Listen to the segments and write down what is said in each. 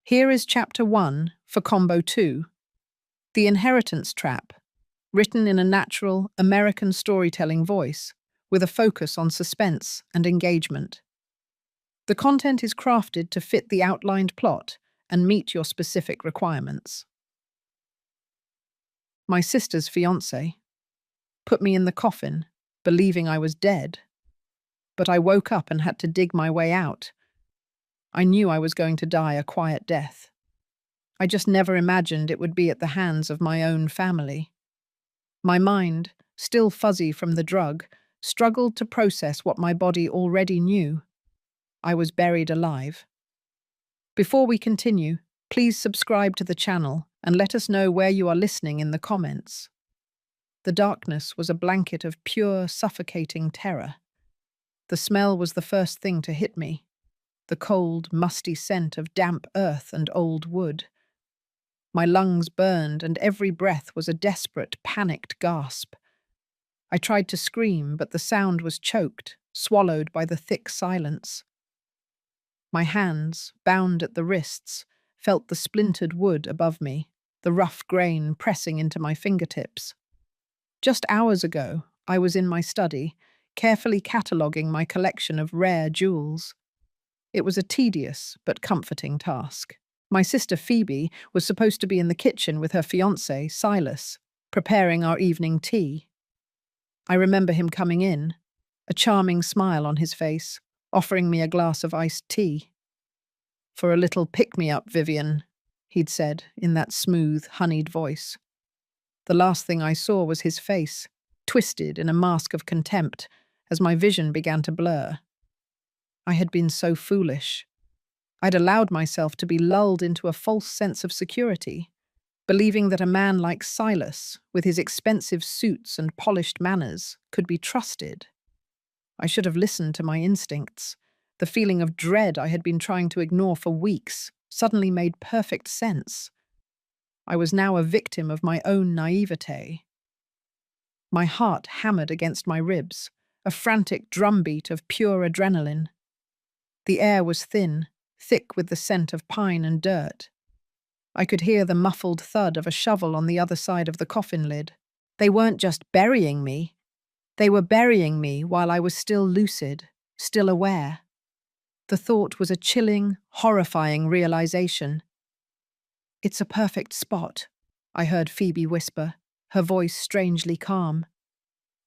Here is Chapter 1 for Combo 2, The Inheritance Trap, written in a natural, American storytelling voice, with a focus on suspense and engagement. The content is crafted to fit the outlined plot and meet your specific requirements. My sister's fiancé put me in the coffin, believing I was dead. But I woke up and had to dig my way out. I knew I was going to die a quiet death. I just never imagined it would be at the hands of my own family. My mind, still fuzzy from the drug, struggled to process what my body already knew. I was buried alive. Before we continue, please subscribe to the channel and let us know where you are listening in the comments. The darkness was a blanket of pure, suffocating terror. The smell was the first thing to hit me, the cold, musty scent of damp earth and old wood. My lungs burned, and every breath was a desperate, panicked gasp. I tried to scream, but the sound was choked, swallowed by the thick silence. My hands, bound at the wrists, felt the splintered wood above me, the rough grain pressing into my fingertips. Just hours ago, I was in my study, carefully cataloguing my collection of rare jewels. It was a tedious but comforting task. My sister Phoebe was supposed to be in the kitchen with her fiancé, Silas, preparing our evening tea. I remember him coming in, a charming smile on his face, offering me a glass of iced tea. "For a little pick-me-up, Vivian," he'd said in that smooth, honeyed voice. The last thing I saw was his face, twisted in a mask of contempt, as my vision began to blur. I had been so foolish. I'd allowed myself to be lulled into a false sense of security, believing that a man like Silas, with his expensive suits and polished manners, could be trusted. I should have listened to my instincts. The feeling of dread I had been trying to ignore for weeks suddenly made perfect sense. I was now a victim of my own naivete. My heart hammered against my ribs, a frantic drumbeat of pure adrenaline. The air was thin, thick with the scent of pine and dirt. I could hear the muffled thud of a shovel on the other side of the coffin lid. They weren't just burying me. They were burying me while I was still lucid, still aware. The thought was a chilling, horrifying realization. "It's a perfect spot," I heard Phoebe whisper, her voice strangely calm.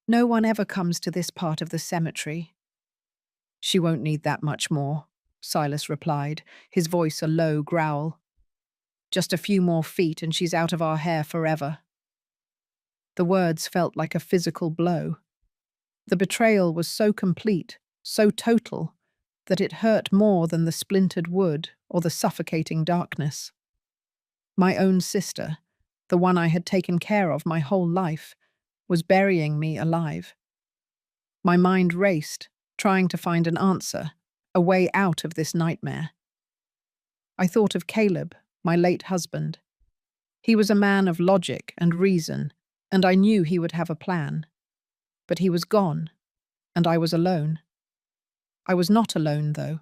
"No one ever comes to this part of the cemetery." "She won't need that much more," Silas replied, his voice a low growl. "Just a few more feet and she's out of our hair forever." The words felt like a physical blow. The betrayal was so complete, so total, that it hurt more than the splintered wood or the suffocating darkness. My own sister, the one I had taken care of my whole life, was burying me alive. My mind raced, trying to find an answer, a way out of this nightmare. I thought of Caleb, my late husband. He was a man of logic and reason, and I knew he would have a plan. But he was gone, and I was alone. I was not alone, though.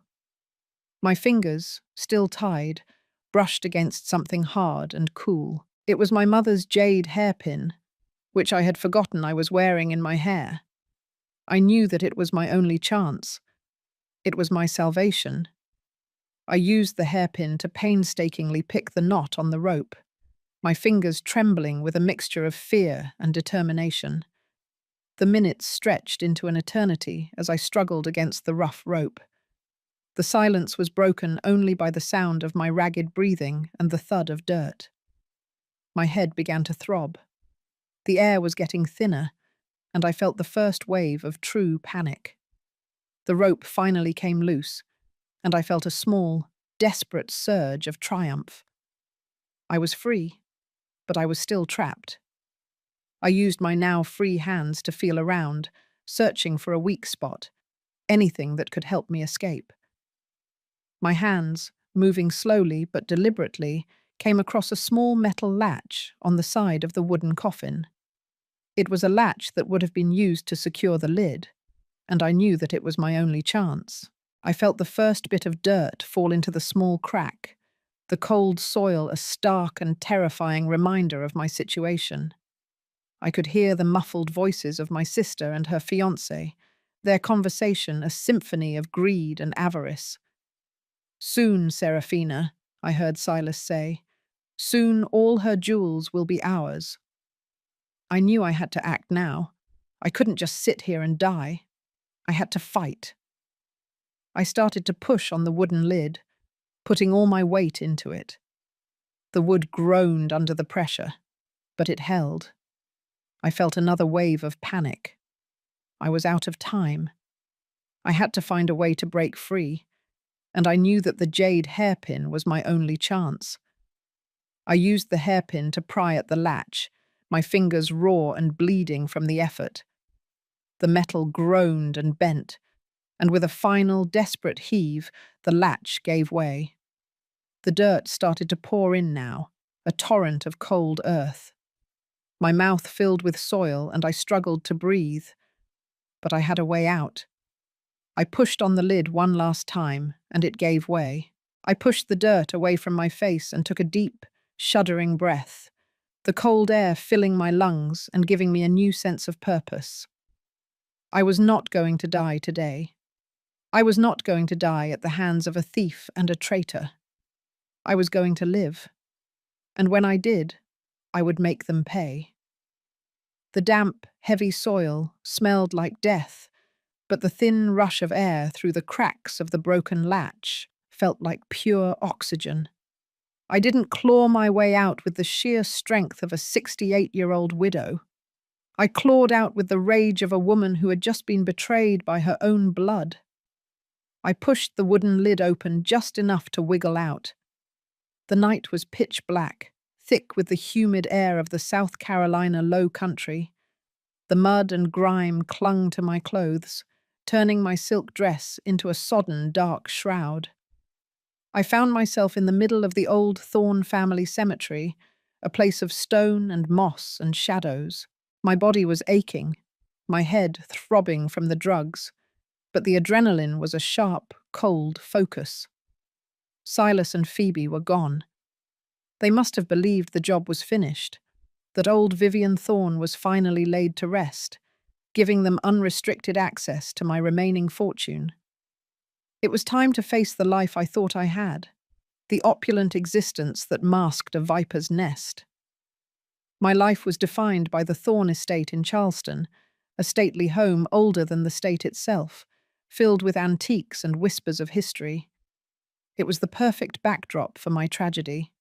My fingers, still tied, brushed against something hard and cool. It was my mother's jade hairpin, which I had forgotten I was wearing in my hair. I knew that it was my only chance. It was my salvation. I used the hairpin to painstakingly pick the knot on the rope, my fingers trembling with a mixture of fear and determination. The minutes stretched into an eternity as I struggled against the rough rope. The silence was broken only by the sound of my ragged breathing and the thud of dirt. My head began to throb. The air was getting thinner, and I felt the first wave of true panic. The rope finally came loose, and I felt a small, desperate surge of triumph. I was free, but I was still trapped. I used my now free hands to feel around, searching for a weak spot, anything that could help me escape. My hands, moving slowly but deliberately, came across a small metal latch on the side of the wooden coffin. It was a latch that would have been used to secure the lid, and I knew that it was my only chance. I felt the first bit of dirt fall into the small crack, the cold soil a stark and terrifying reminder of my situation. I could hear the muffled voices of my sister and her fiancé, their conversation a symphony of greed and avarice. "Soon, Serafina," I heard Silas say. "Soon all her jewels will be ours." I knew I had to act now. I couldn't just sit here and die. I had to fight. I started to push on the wooden lid, putting all my weight into it. The wood groaned under the pressure, but it held. I felt another wave of panic. I was out of time. I had to find a way to break free, and I knew that the jade hairpin was my only chance. I used the hairpin to pry at the latch, my fingers raw and bleeding from the effort. The metal groaned and bent, and with a final, desperate heave, the latch gave way. The dirt started to pour in now, a torrent of cold earth. My mouth filled with soil, and I struggled to breathe. But I had a way out. I pushed on the lid one last time, and it gave way. I pushed the dirt away from my face and took a deep, shuddering breath, the cold air filling my lungs and giving me a new sense of purpose. I was not going to die today. I was not going to die at the hands of a thief and a traitor. I was going to live. And when I did, I would make them pay. The damp, heavy soil smelled like death, but the thin rush of air through the cracks of the broken latch felt like pure oxygen. I didn't claw my way out with the sheer strength of a 68-year-old widow. I clawed out with the rage of a woman who had just been betrayed by her own blood. I pushed the wooden lid open just enough to wiggle out. The night was pitch black, thick with the humid air of the South Carolina low country. The mud and grime clung to my clothes, turning my silk dress into a sodden, dark shroud. I found myself in the middle of the old Thorne family cemetery, a place of stone and moss and shadows. My body was aching, my head throbbing from the drugs, but the adrenaline was a sharp, cold focus. Silas and Phoebe were gone. They must have believed the job was finished, that old Vivian Thorne was finally laid to rest, giving them unrestricted access to my remaining fortune. It was time to face the life I thought I had, the opulent existence that masked a viper's nest. My life was defined by the Thorne estate in Charleston, a stately home older than the state itself, filled with antiques and whispers of history. It was the perfect backdrop for my tragedy.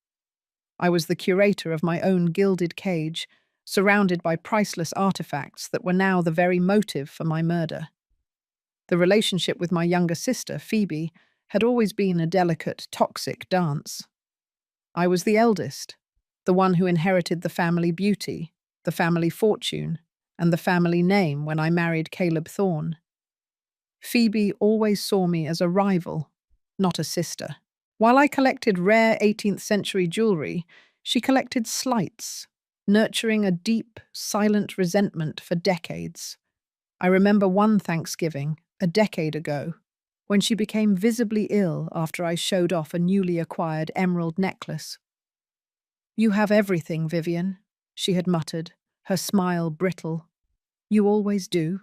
I was the curator of my own gilded cage, surrounded by priceless artifacts that were now the very motive for my murder. The relationship with my younger sister, Phoebe, had always been a delicate, toxic dance. I was the eldest, the one who inherited the family beauty, the family fortune, and the family name when I married Caleb Thorne. Phoebe always saw me as a rival, not a sister. While I collected rare 18th century jewelry, she collected slights, nurturing a deep, silent resentment for decades. I remember one Thanksgiving, a decade ago, when she became visibly ill after I showed off a newly acquired emerald necklace. "You have everything, Vivian," she had muttered, her smile brittle. "You always do."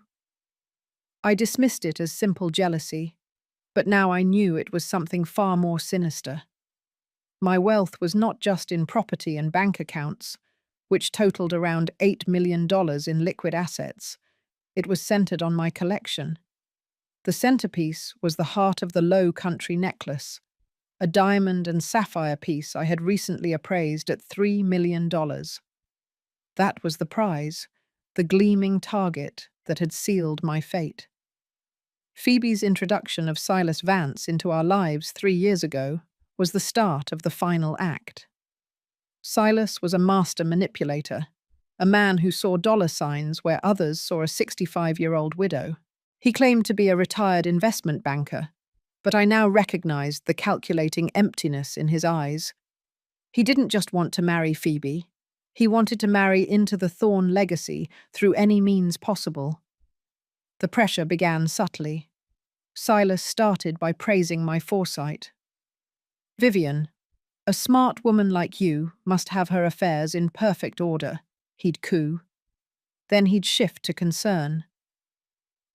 I dismissed it as simple jealousy, but now I knew it was something far more sinister. My wealth was not just in property and bank accounts, which totaled around $8 million in liquid assets. It was centered on my collection. The centerpiece was the heart of the Low Country necklace, a diamond and sapphire piece I had recently appraised at $3 million. That was the prize, the gleaming target that had sealed my fate. Phoebe's introduction of Silas Vance into our lives 3 years ago was the start of the final act. Silas was a master manipulator, a man who saw dollar signs where others saw a 65-year-old widow. He claimed to be a retired investment banker, but I now recognized the calculating emptiness in his eyes. He didn't just want to marry Phoebe. He wanted to marry into the Thorne legacy through any means possible. The pressure began subtly. Silas started by praising my foresight. "Vivian, A smart woman like you must have her affairs in perfect order, he'd coo. Then he'd shift to concern.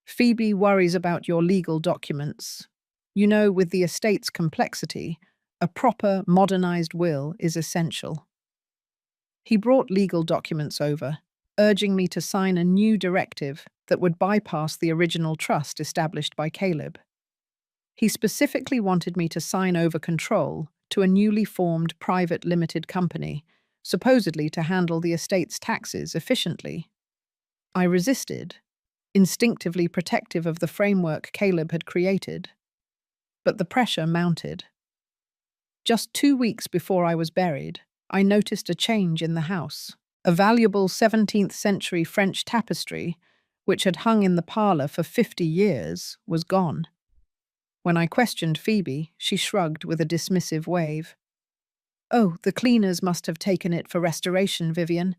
Phoebe worries about your legal documents. You know, with the estate's complexity, a proper, modernized will is essential. He brought legal documents over, urging me to sign a new directive that would bypass the original trust established by Caleb. He specifically wanted me to sign over control to a newly formed private limited company, supposedly to handle the estate's taxes efficiently. I resisted, instinctively protective of the framework Caleb had created. But the pressure mounted. Just 2 weeks before I was buried, I noticed a change in the house. A valuable 17th century French tapestry, which had hung in the parlour for 50 years, was gone. When I questioned Phoebe, she shrugged with a dismissive wave. "Oh, the cleaners must have taken it for restoration, Vivian.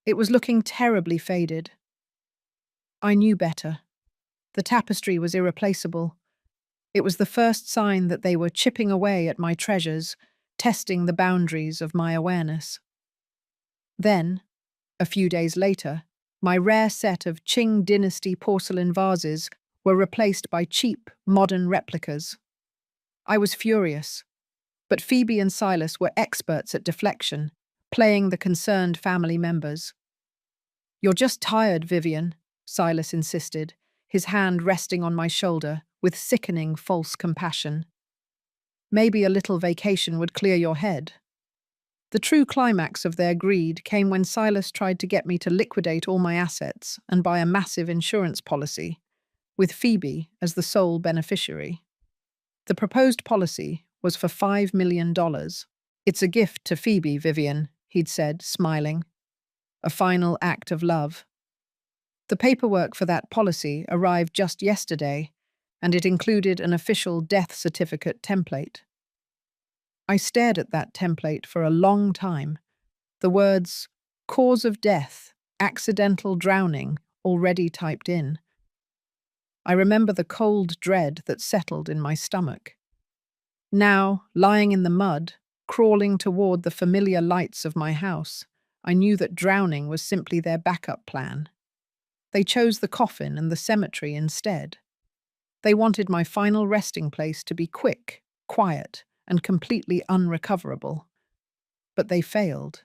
It was looking terribly faded." I knew better. The tapestry was irreplaceable. It was the first sign that they were chipping away at my treasures, testing the boundaries of my awareness. Then, a few days later, my rare set of Qing dynasty porcelain vases were replaced by cheap, modern replicas. I was furious, but Phoebe and Silas were experts at deflection, playing the concerned family members. "You're just tired, Vivian," Silas insisted, his hand resting on my shoulder with sickening false compassion. "Maybe a little vacation would clear your head." The true climax of their greed came when Silas tried to get me to liquidate all my assets and buy a massive insurance policy, with Phoebe as the sole beneficiary. The proposed policy was for $5 million. "It's a gift to Phoebe, Vivian," he'd said, smiling. "A final act of love." The paperwork for that policy arrived just yesterday, and it included an official death certificate template. I stared at that template for a long time, the words "cause of death, accidental drowning" already typed in. I remember the cold dread that settled in my stomach. Now, lying in the mud, crawling toward the familiar lights of my house, I knew that drowning was simply their backup plan. They chose the coffin and the cemetery instead. They wanted my final resting place to be quick, quiet, and completely unrecoverable. But they failed.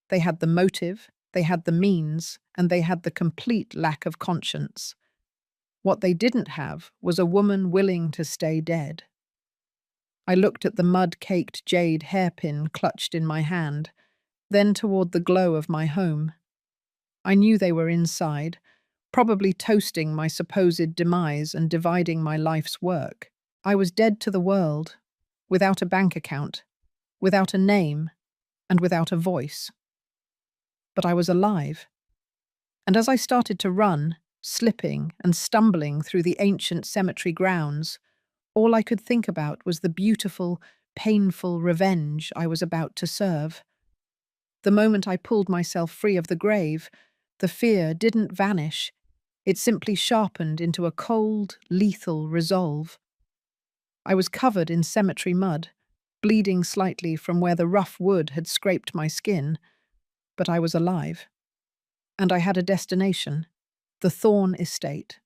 They had the motive, they had the means, and they had the complete lack of conscience. What they didn't have was a woman willing to stay dead. I looked at the mud-caked jade hairpin clutched in my hand, then toward the glow of my home. I knew they were inside, probably toasting my supposed demise and dividing my life's work. I was dead to the world, without a bank account, without a name, and without a voice. But I was alive. And as I started to run, slipping and stumbling through the ancient cemetery grounds, all I could think about was the beautiful, painful revenge I was about to serve. The moment I pulled myself free of the grave, the fear didn't vanish. It simply sharpened into a cold, lethal resolve. I was covered in cemetery mud, bleeding slightly from where the rough wood had scraped my skin, but I was alive. And I had a destination, the Thorn Estate.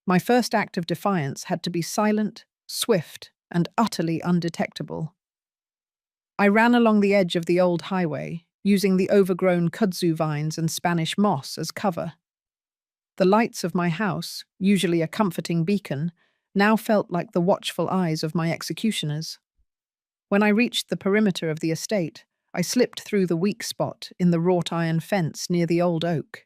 My first act of defiance had to be silent, swift, and utterly undetectable. I ran along the edge of the old highway, using the overgrown kudzu vines and Spanish moss as cover. The lights of my house, usually a comforting beacon, now felt like the watchful eyes of my executioners. When I reached the perimeter of the estate, I slipped through the weak spot in the wrought iron fence near the old oak.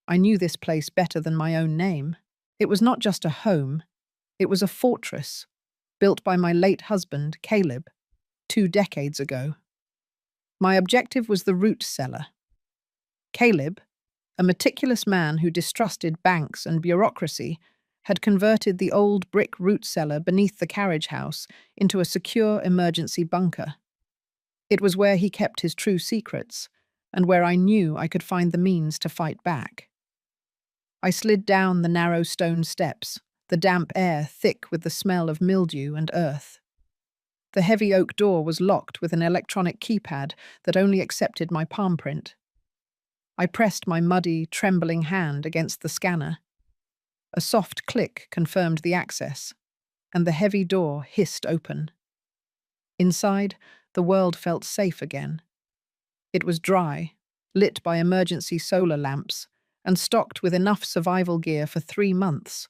I knew this place better than my own name. It was not just a home, it was a fortress, built by my late husband, Caleb, 2 decades ago. My objective was the root cellar. Caleb, a meticulous man who distrusted banks and bureaucracy, had converted the old brick root cellar beneath the carriage house into a secure emergency bunker. It was where he kept his true secrets, and where I knew I could find the means to fight back. I slid down the narrow stone steps, the damp air thick with the smell of mildew and earth. The heavy oak door was locked with an electronic keypad that only accepted my palm print. I pressed my muddy, trembling hand against the scanner. A soft click confirmed the access, and the heavy door hissed open. Inside, the world felt safe again. It was dry, lit by emergency solar lamps, and stocked with enough survival gear for 3 months: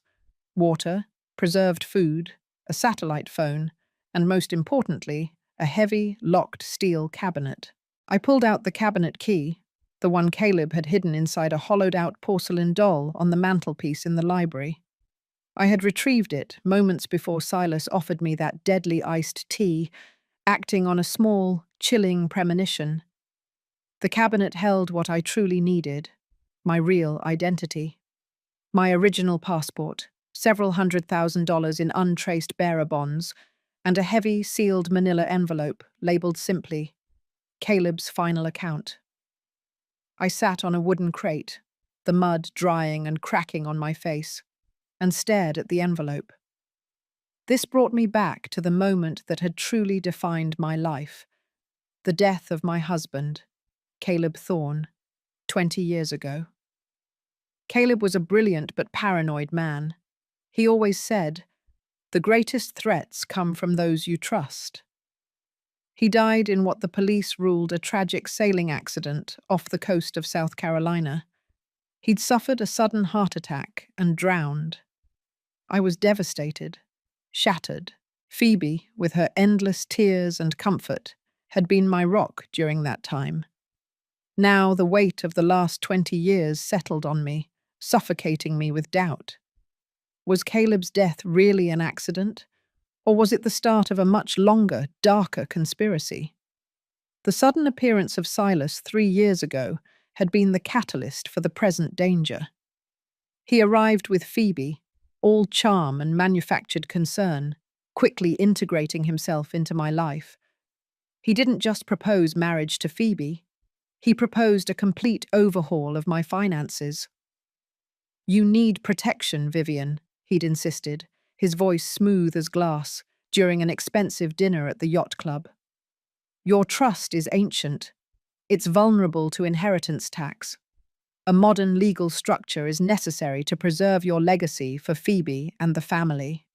water, preserved food, a satellite phone, and most importantly, a heavy, locked steel cabinet. I pulled out the cabinet key, the one Caleb had hidden inside a hollowed-out porcelain doll on the mantelpiece in the library. I had retrieved it moments before Silas offered me that deadly iced tea, acting on a small, chilling premonition. The cabinet held what I truly needed: my real identity. My original passport, several $100,000 in untraced bearer bonds, and a heavy, sealed manila envelope labeled simply, Caleb's final account. I sat on a wooden crate, the mud drying and cracking on my face, and stared at the envelope. This brought me back to the moment that had truly defined my life: the death of my husband, Caleb Thorne, 20 years ago. Caleb was a brilliant but paranoid man. He always said, "The greatest threats come from those you trust." He died in what the police ruled a tragic sailing accident off the coast of South Carolina. He'd suffered a sudden heart attack and drowned. I was devastated, shattered. Phoebe, with her endless tears and comfort, had been my rock during that time. Now the weight of the last 20 years settled on me, suffocating me with doubt. Was Caleb's death really an accident? Or was it the start of a much longer, darker conspiracy? The sudden appearance of Silas 3 years ago had been the catalyst for the present danger. He arrived with Phoebe, all charm and manufactured concern, quickly integrating himself into my life. He didn't just propose marriage to Phoebe, he proposed a complete overhaul of my finances. "You need protection, Vivian," he'd insisted, his voice smooth as glass, during an expensive dinner at the yacht club. "Your trust is ancient. It's vulnerable to inheritance tax. A modern legal structure is necessary to preserve your legacy for Phoebe and the family."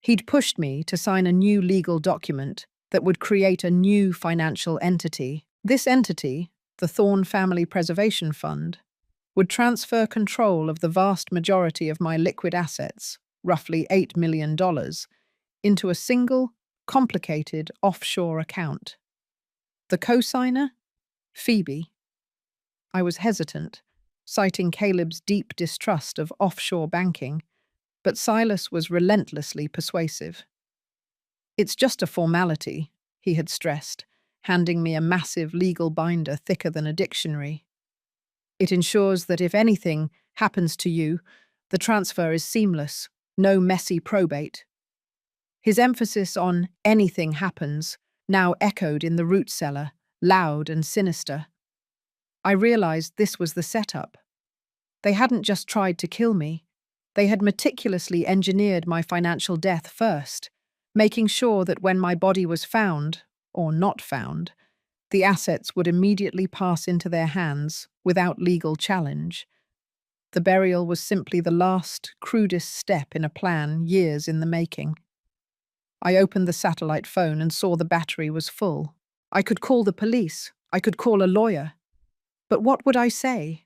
He'd pushed me to sign a new legal document that would create a new financial entity. This entity, the Thorne Family Preservation Fund, would transfer control of the vast majority of my liquid assets, roughly $8 million, into a single, complicated offshore account. The co-signer? Phoebe. I was hesitant, citing Caleb's deep distrust of offshore banking, but Silas was relentlessly persuasive. "It's just a formality," he had stressed, handing me a massive legal binder thicker than a dictionary. "It ensures that if anything happens to you, the transfer is seamless, no messy probate." His emphasis on "anything happens" now echoed in the root cellar, loud and sinister. I realized this was the setup. They hadn't just tried to kill me. They had meticulously engineered my financial death first, making sure that when my body was found, or not found, the assets would immediately pass into their hands without legal challenge. The burial was simply the last, crudest step in a plan years in the making. I opened the satellite phone and saw the battery was full. I could call the police. I could call a lawyer. But what would I say?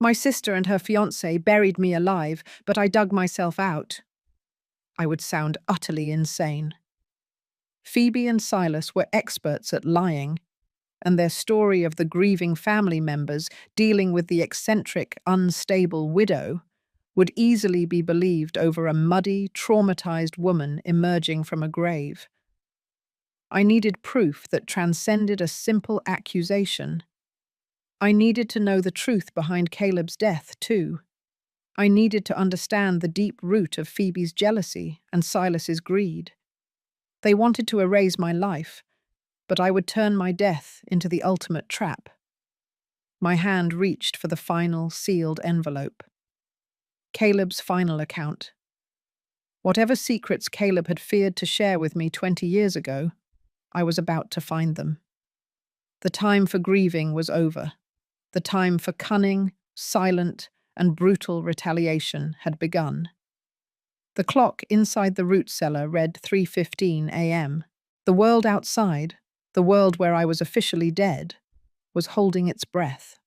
My sister and her fiancé buried me alive, but I dug myself out. I would sound utterly insane. Phoebe and Silas were experts at lying, and their story of the grieving family members dealing with the eccentric, unstable widow would easily be believed over a muddy, traumatized woman emerging from a grave. I needed proof that transcended a simple accusation. I needed to know the truth behind Caleb's death, too. I needed to understand the deep root of Phoebe's jealousy and Silas's greed. They wanted to erase my life, but I would turn my death into the ultimate trap. My hand reached for the final, sealed envelope. Caleb's final account. Whatever secrets Caleb had feared to share with me 20 years ago, I was about to find them. The time for grieving was over. The time for cunning, silent, and brutal retaliation had begun. The clock inside the root cellar read 3:15 a.m. The world outside, the world where I was officially dead, was holding its breath.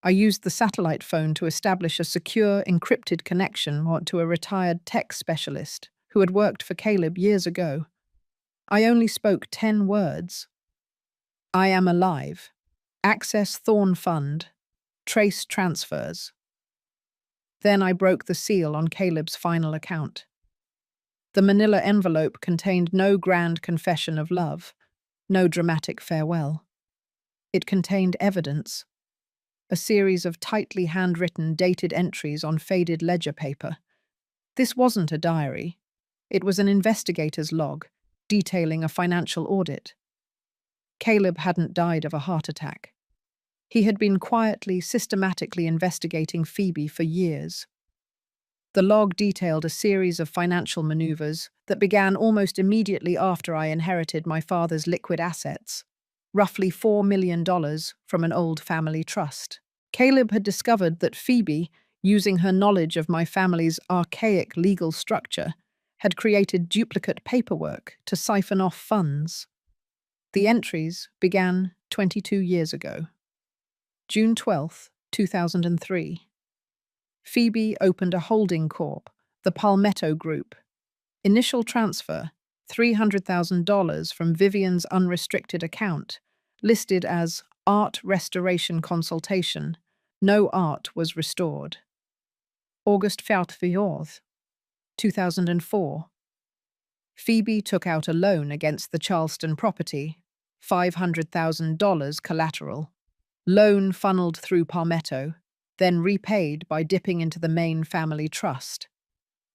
I used the satellite phone to establish a secure, encrypted connection to a retired tech specialist who had worked for Caleb years ago. I only spoke 10 words. I am alive. Access Thorn Fund. Trace transfers. Then I broke the seal on Caleb's final account. The manila envelope contained no grand confession of love, no dramatic farewell. It contained evidence, a series of tightly handwritten, dated entries on faded ledger paper. This wasn't a diary. It was an investigator's log, detailing a financial audit. Caleb hadn't died of a heart attack. He had been quietly, systematically investigating Phoebe for years. The log detailed a series of financial maneuvers that began almost immediately after I inherited my father's liquid assets, roughly $4 million from an old family trust. Caleb had discovered that Phoebe, using her knowledge of my family's archaic legal structure, had created duplicate paperwork to siphon off funds. The entries began 22 years ago. June 12, 2003. Phoebe opened a holding corp, the Palmetto Group. Initial transfer, $300,000 from Vivian's unrestricted account, listed as Art Restoration Consultation. No art was restored. August 4th, 2004. Phoebe took out a loan against the Charleston property, $500,000 collateral. Loan funneled through Palmetto, then repaid by dipping into the main family trust.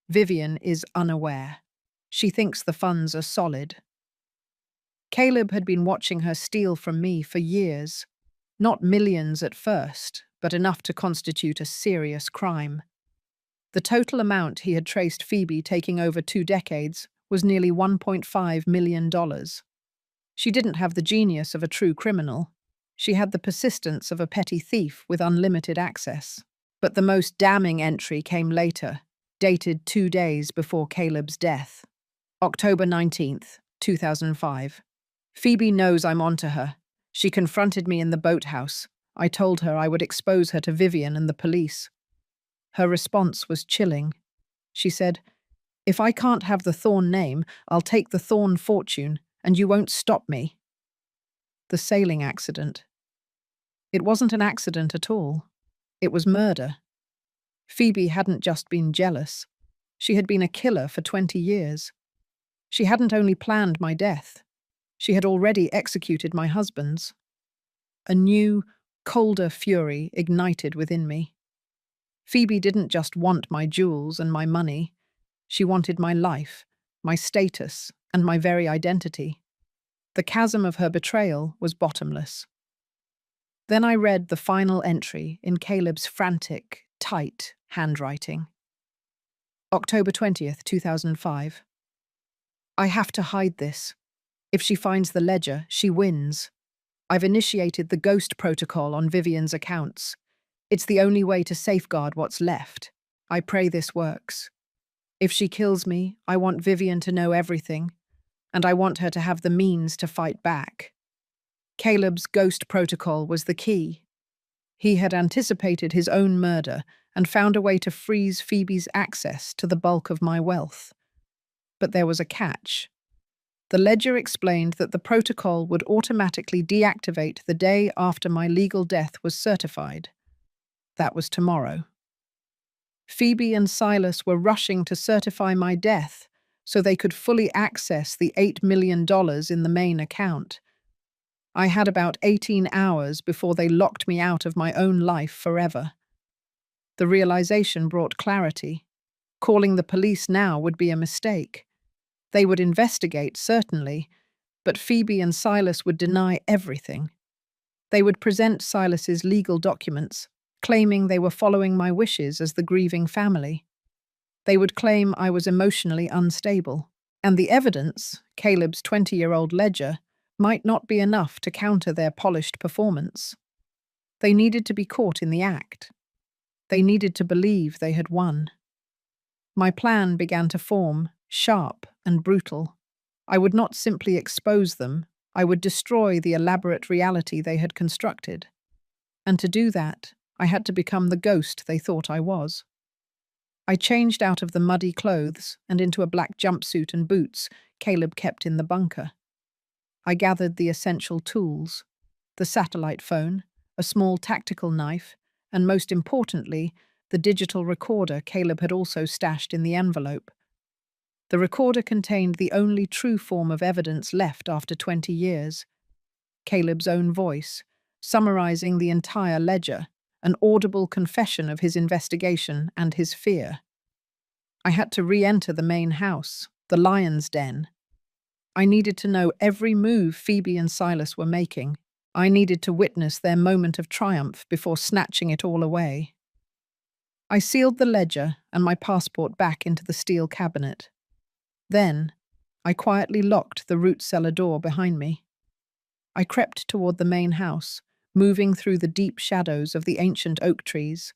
Vivian is unaware. She thinks the funds are solid. Caleb had been watching her steal from me for years. Not millions at first, but enough to constitute a serious crime. The total amount he had traced Phoebe taking over 2 decades was nearly $1.5 million. She didn't have the genius of a true criminal. She had the persistence of a petty thief with unlimited access. But the most damning entry came later, dated 2 days before Caleb's death. October 19th, 2005. Phoebe knows I'm onto her. She confronted me in the boathouse. I told her I would expose her to Vivian and the police. Her response was chilling. She said, "If I can't have the Thorn name, I'll take the Thorn fortune, and you won't stop me." The sailing accident. It wasn't an accident at all. It was murder. Phoebe hadn't just been jealous. She had been a killer for 20 years. She hadn't only planned my death. She had already executed my husband's. A new, colder fury ignited within me. Phoebe didn't just want my jewels and my money. She wanted my life, my status, and my very identity. The chasm of her betrayal was bottomless. Then I read the final entry in Caleb's frantic, tight handwriting. October 20th, 2005. I have to hide this. If she finds the ledger, she wins. I've initiated the ghost protocol on Vivian's accounts. It's the only way to safeguard what's left. I pray this works. If she kills me, I want Vivian to know everything, and I want her to have the means to fight back. Caleb's ghost protocol was the key. He had anticipated his own murder and found a way to freeze Phoebe's access to the bulk of my wealth. But there was a catch. The ledger explained that the protocol would automatically deactivate the day after my legal death was certified. That was tomorrow. Phoebe and Silas were rushing to certify my death so they could fully access the $8 million in the main account. I had about 18 hours before they locked me out of my own life forever. The realization brought clarity. Calling the police now would be a mistake. They would investigate, certainly, but Phoebe and Silas would deny everything. They would present Silas's legal documents, claiming they were following my wishes as the grieving family. They would claim I was emotionally unstable, and the evidence, Caleb's 20-year-old ledger, might not be enough to counter their polished performance. They needed to be caught in the act. They needed to believe they had won. My plan began to form, sharp and brutal. I would not simply expose them, I would destroy the elaborate reality they had constructed. And to do that, I had to become the ghost they thought I was. I changed out of the muddy clothes and into a black jumpsuit and boots Caleb kept in the bunker. I gathered the essential tools: the satellite phone, a small tactical knife, and most importantly, the digital recorder Caleb had also stashed in the envelope. The recorder contained the only true form of evidence left after 20 years. Caleb's own voice, summarizing the entire ledger, an audible confession of his investigation and his fear. I had to re-enter the main house, the lion's den. I needed to know every move Phoebe and Silas were making. I needed to witness their moment of triumph before snatching it all away. I sealed the ledger and my passport back into the steel cabinet. Then, I quietly locked the root cellar door behind me. I crept toward the main house, moving through the deep shadows of the ancient oak trees.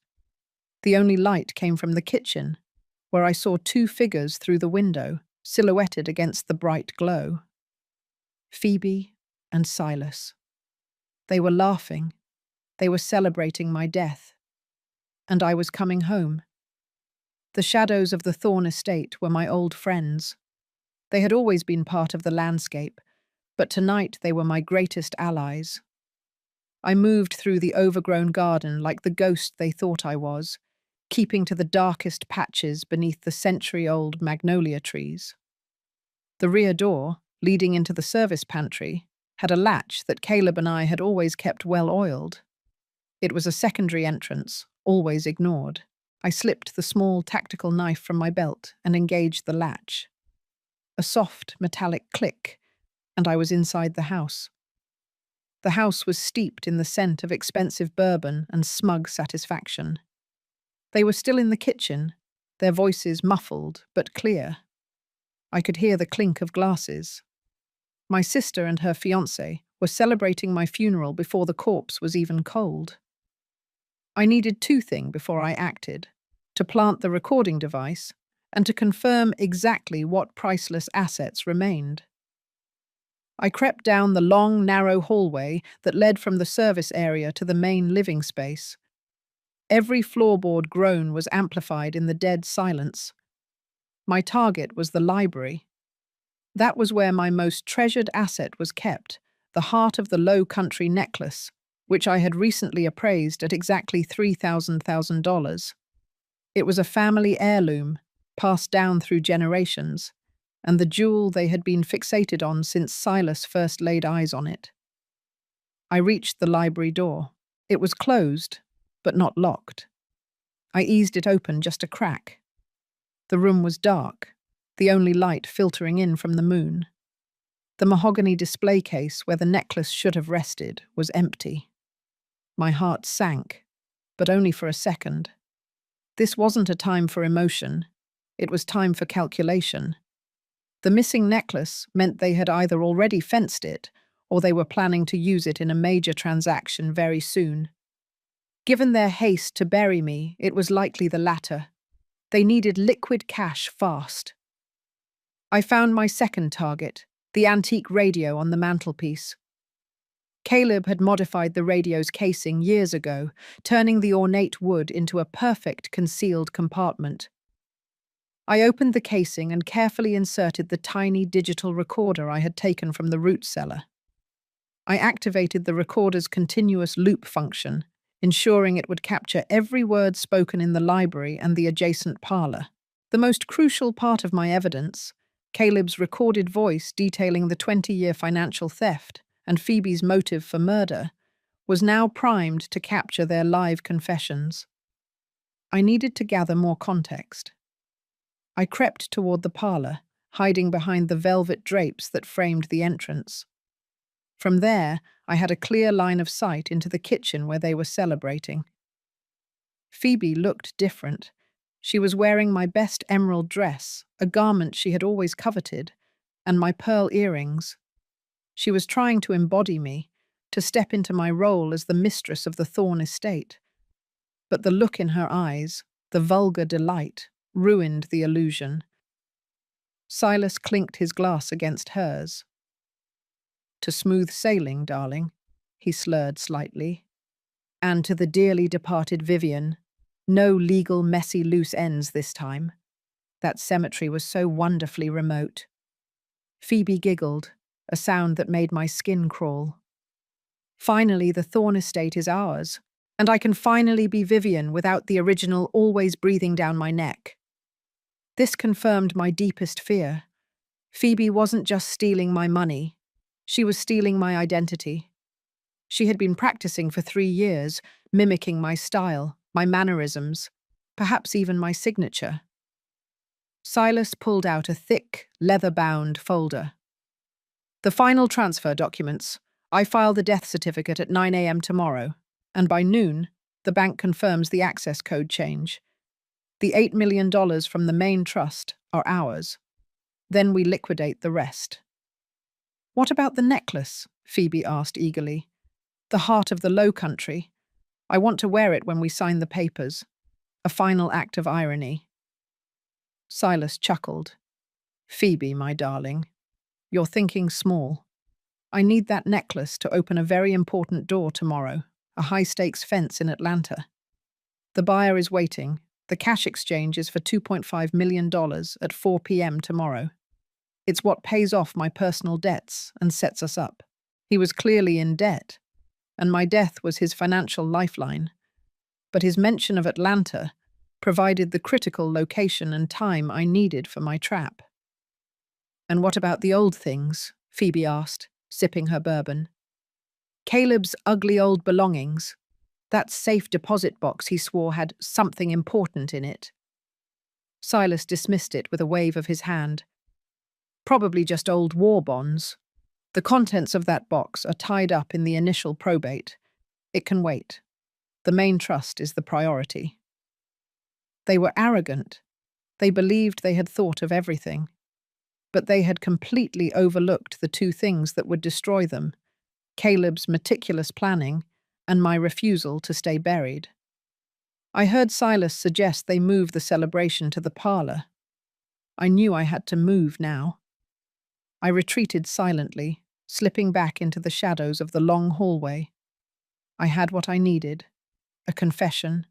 The only light came from the kitchen, where I saw two figures through the window, silhouetted against the bright glow. Phoebe and Silas. They were laughing. They were celebrating my death. And I was coming home. The shadows of the Thorne estate were my old friends. They had always been part of the landscape, but tonight they were my greatest allies. I moved through the overgrown garden like the ghost they thought I was, keeping to the darkest patches beneath the century-old magnolia trees. The rear door, leading into the service pantry, had a latch that Caleb and I had always kept well oiled. It was a secondary entrance, always ignored. I slipped the small tactical knife from my belt and engaged the latch. A soft, metallic click, and I was inside the house. The house was steeped in the scent of expensive bourbon and smug satisfaction. They were still in the kitchen, their voices muffled but clear. I could hear the clink of glasses. My sister and her fiancé were celebrating my funeral before the corpse was even cold. I needed two things before I acted: to plant the recording device and to confirm exactly what priceless assets remained. I crept down the long, narrow hallway that led from the service area to the main living space. Every floorboard groan was amplified in the dead silence. My target was the library. That was where my most treasured asset was kept, the heart of the Low Country necklace, which I had recently appraised at exactly $3,000. It was a family heirloom, passed down through generations, and the jewel they had been fixated on since Silas first laid eyes on it. I reached the library door. It was closed, but not locked. I eased it open just a crack. The room was dark, the only light filtering in from the moon. The mahogany display case where the necklace should have rested was empty. My heart sank, but only for a second. This wasn't a time for emotion. It was time for calculation. The missing necklace meant they had either already fenced it or they were planning to use it in a major transaction very soon. Given their haste to bury me, it was likely the latter. They needed liquid cash fast. I found my second target, the antique radio on the mantelpiece. Caleb had modified the radio's casing years ago, turning the ornate wood into a perfect concealed compartment. I opened the casing and carefully inserted the tiny digital recorder I had taken from the root cellar. I activated the recorder's continuous loop function, ensuring it would capture every word spoken in the library and the adjacent parlor. The most crucial part of my evidence, Caleb's recorded voice detailing the 20-year financial theft and Phoebe's motive for murder, was now primed to capture their live confessions. I needed to gather more context. I crept toward the parlor, hiding behind the velvet drapes that framed the entrance. From there, I had a clear line of sight into the kitchen where they were celebrating. Phoebe looked different. She was wearing my best emerald dress, a garment she had always coveted, and my pearl earrings. She was trying to embody me, to step into my role as the mistress of the Thorn estate. But the look in her eyes, the vulgar delight, ruined the illusion. Silas clinked his glass against hers. "To smooth sailing, darling," he slurred slightly. "And to the dearly departed Vivian, no legal messy loose ends this time." That cemetery was so wonderfully remote. Phoebe giggled, a sound that made my skin crawl. "Finally, the Thorn estate is ours, and I can finally be Vivian without the original always breathing down my neck." This confirmed my deepest fear. Phoebe wasn't just stealing my money, she was stealing my identity. She had been practicing for 3 years, mimicking my style, my mannerisms, perhaps even my signature. Silas pulled out a thick, leather-bound folder. "The final transfer documents. I file the death certificate at 9 a.m. tomorrow, and by noon, the bank confirms the access code change. The $8 million from the main trust are ours. Then we liquidate the rest." "What about the necklace?" Phoebe asked eagerly. "The heart of the Low Country. I want to wear it when we sign the papers." A final act of irony. Silas chuckled. "Phoebe, my darling, you're thinking small. I need that necklace to open a very important door tomorrow, a high-stakes fence in Atlanta. The buyer is waiting. The cash exchange is for $2.5 million at 4 p.m. tomorrow. It's what pays off my personal debts and sets us up." He was clearly in debt, and my death was his financial lifeline. But his mention of Atlanta provided the critical location and time I needed for my trap. "And what about the old things?" Phoebe asked, sipping her bourbon. "Caleb's ugly old belongings. That safe deposit box he swore had something important in it." Silas dismissed it with a wave of his hand. "Probably just old war bonds. The contents of that box are tied up in the initial probate. It can wait. The main trust is the priority." They were arrogant. They believed they had thought of everything. But they had completely overlooked the 2 things that would destroy them: Caleb's meticulous planning and my refusal to stay buried. I heard Silas suggest they move the celebration to the parlor. I knew I had to move now. I retreated silently, slipping back into the shadows of the long hallway. I had what I needed: a confession,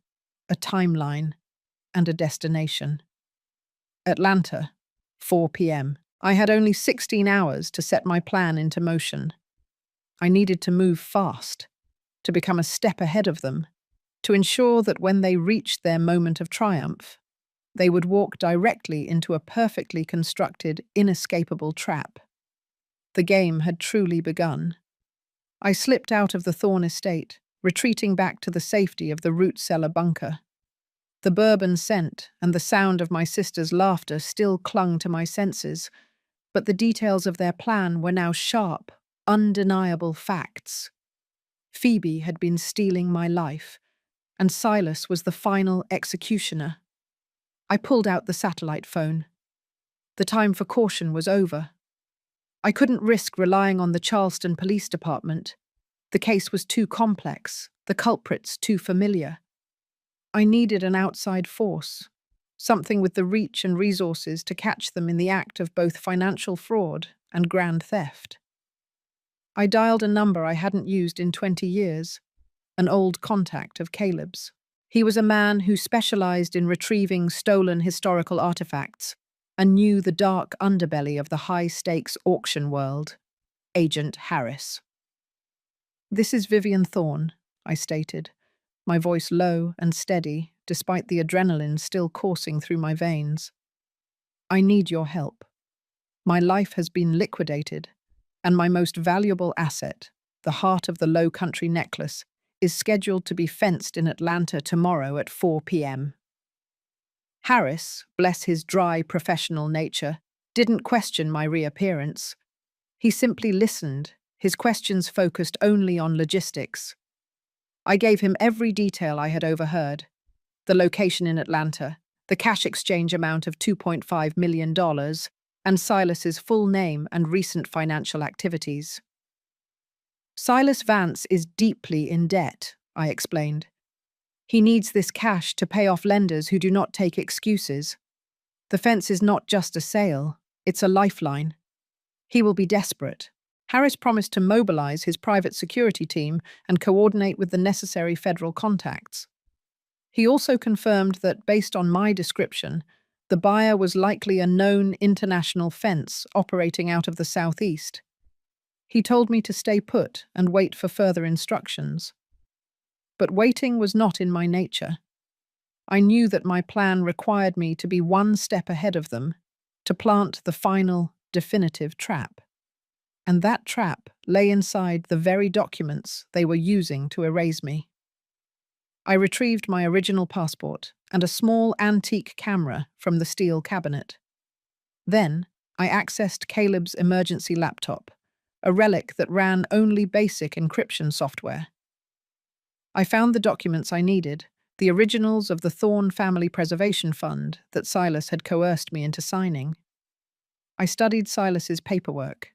a timeline, and a destination. Atlanta, 4 p.m. I had only 16 hours to set my plan into motion. I needed to move fast, to become a step ahead of them, to ensure that when they reached their moment of triumph, they would walk directly into a perfectly constructed, inescapable trap. The game had truly begun. I slipped out of the Thorn estate, retreating back to the safety of the root cellar bunker. The bourbon scent and the sound of my sister's laughter still clung to my senses, but the details of their plan were now sharp, undeniable facts. Phoebe had been stealing my life, and Silas was the final executioner. I pulled out the satellite phone. The time for caution was over. I couldn't risk relying on the Charleston Police Department. The case was too complex, the culprits too familiar. I needed an outside force, something with the reach and resources to catch them in the act of both financial fraud and grand theft. I dialed a number I hadn't used in 20 years, an old contact of Caleb's. He was a man who specialized in retrieving stolen historical artifacts and knew the dark underbelly of the high-stakes auction world: Agent Harris. "This is Vivian Thorn," I stated, my voice low and steady despite the adrenaline still coursing through my veins. "I need your help. My life has been liquidated, and my most valuable asset, the heart of the Low Country necklace, is scheduled to be fenced in Atlanta tomorrow at 4 p.m. Harris, bless his dry professional nature, didn't question my reappearance. He simply listened, his questions focused only on logistics. I gave him every detail I had overheard: the location in Atlanta, the cash exchange amount of $2.5 million, and Silas's full name and recent financial activities. Silas Vance is deeply in debt, I explained. He needs this cash to pay off lenders who do not take excuses. The fence is not just a sale, it's a lifeline. He will be desperate. Harris promised to mobilize his private security team and coordinate with the necessary federal contacts. He also confirmed that, based on my description, the buyer was likely a known international fence operating out of the southeast. He told me to stay put and wait for further instructions. But waiting was not in my nature. I knew that my plan required me to be one step ahead of them, to plant the final, definitive trap. And that trap lay inside the very documents they were using to erase me. I retrieved my original passport and a small antique camera from the steel cabinet. Then, I accessed Caleb's emergency laptop, a relic that ran only basic encryption software. I found the documents I needed, the originals of the Thorne Family Preservation Fund that Silas had coerced me into signing. I studied Silas's paperwork.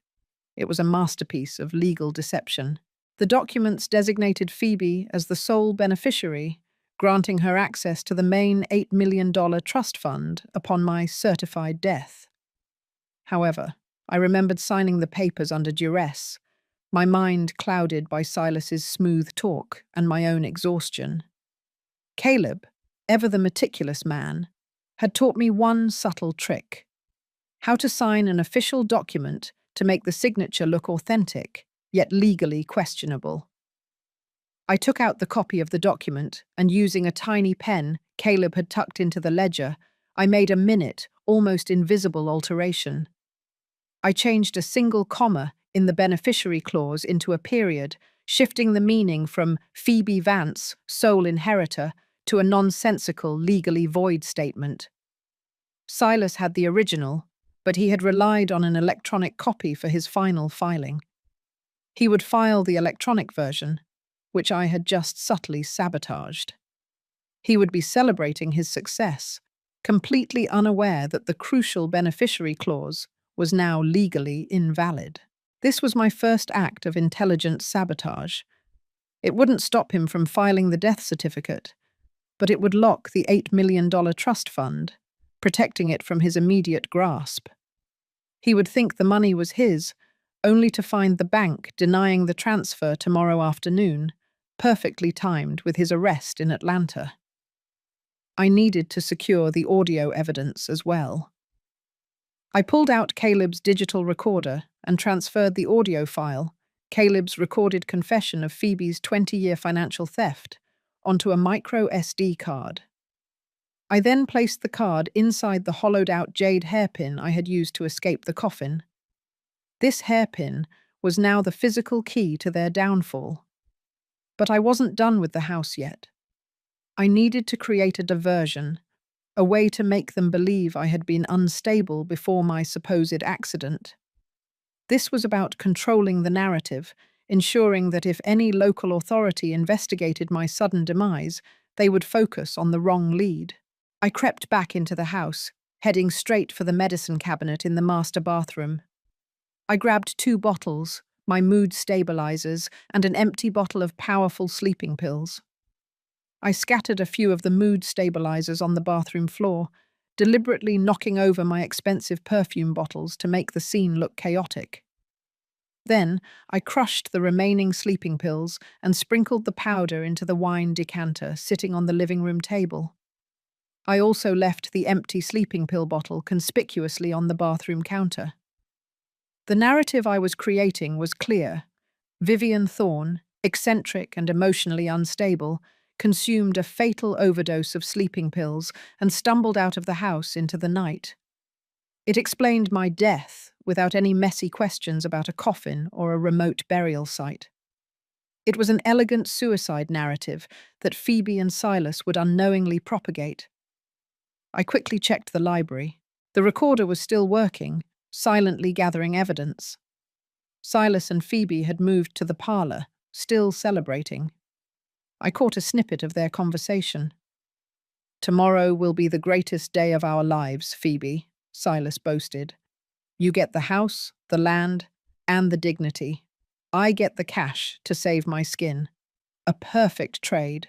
It was a masterpiece of legal deception. The documents designated Phoebe as the sole beneficiary, granting her access to the main $8 million trust fund upon my certified death. However, I remembered signing the papers under duress, my mind clouded by Silas's smooth talk and my own exhaustion. Caleb, ever the meticulous man, had taught me one subtle trick: how to sign an official document to make the signature look authentic, yet legally questionable. I took out the copy of the document and, using a tiny pen Caleb had tucked into the ledger, I made a minute, almost invisible alteration. I changed a single comma in the beneficiary clause into a period, shifting the meaning from Phoebe Vance, sole inheritor, to a nonsensical, legally void statement. Silas had the original, but he had relied on an electronic copy for his final filing. He would file the electronic version, which I had just subtly sabotaged. He would be celebrating his success, completely unaware that the crucial beneficiary clause was now legally invalid. This was my first act of intelligent sabotage. It wouldn't stop him from filing the death certificate, but it would lock the $8 million trust fund, protecting it from his immediate grasp. He would think the money was his, only to find the bank denying the transfer tomorrow afternoon, perfectly timed with his arrest in Atlanta. I needed to secure the audio evidence as well. I pulled out Caleb's digital recorder and transferred the audio file, Caleb's recorded confession of Phoebe's 20-year financial theft, onto a micro SD card. I then placed the card inside the hollowed-out jade hairpin I had used to escape the coffin. This hairpin was now the physical key to their downfall. But I wasn't done with the house yet. I needed to create a diversion, a way to make them believe I had been unstable before my supposed accident. This was about controlling the narrative, ensuring that if any local authority investigated my sudden demise, they would focus on the wrong lead. I crept back into the house, heading straight for the medicine cabinet in the master bathroom. I grabbed 2 bottles, my mood stabilizers, and an empty bottle of powerful sleeping pills. I scattered a few of the mood stabilizers on the bathroom floor, deliberately knocking over my expensive perfume bottles to make the scene look chaotic. Then, I crushed the remaining sleeping pills and sprinkled the powder into the wine decanter sitting on the living room table. I also left the empty sleeping pill bottle conspicuously on the bathroom counter. The narrative I was creating was clear. Vivian Thorne, eccentric and emotionally unstable, consumed a fatal overdose of sleeping pills and stumbled out of the house into the night. It explained my death without any messy questions about a coffin or a remote burial site. It was an elegant suicide narrative that Phoebe and Silas would unknowingly propagate. I quickly checked the library. The recorder was still working, silently gathering evidence. Silas and Phoebe had moved to the parlor, still celebrating. I caught a snippet of their conversation. Tomorrow will be the greatest day of our lives, Phoebe, Silas boasted. You get the house, the land, and the dignity. I get the cash to save my skin. A perfect trade.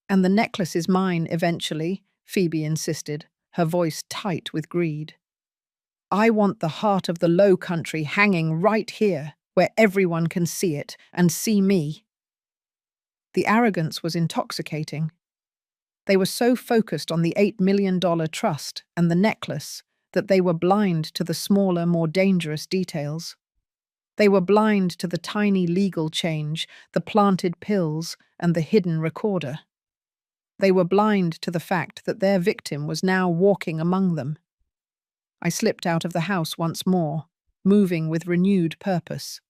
And the necklace is mine eventually, Phoebe insisted, her voice tight with greed. I want the heart of the Low Country hanging right here, where everyone can see it and see me. The arrogance was intoxicating. They were so focused on the $8 million trust and the necklace that they were blind to the smaller, more dangerous details. They were blind to the tiny legal change, the planted pills, and the hidden recorder. They were blind to the fact that their victim was now walking among them. I slipped out of the house once more, moving with renewed purpose.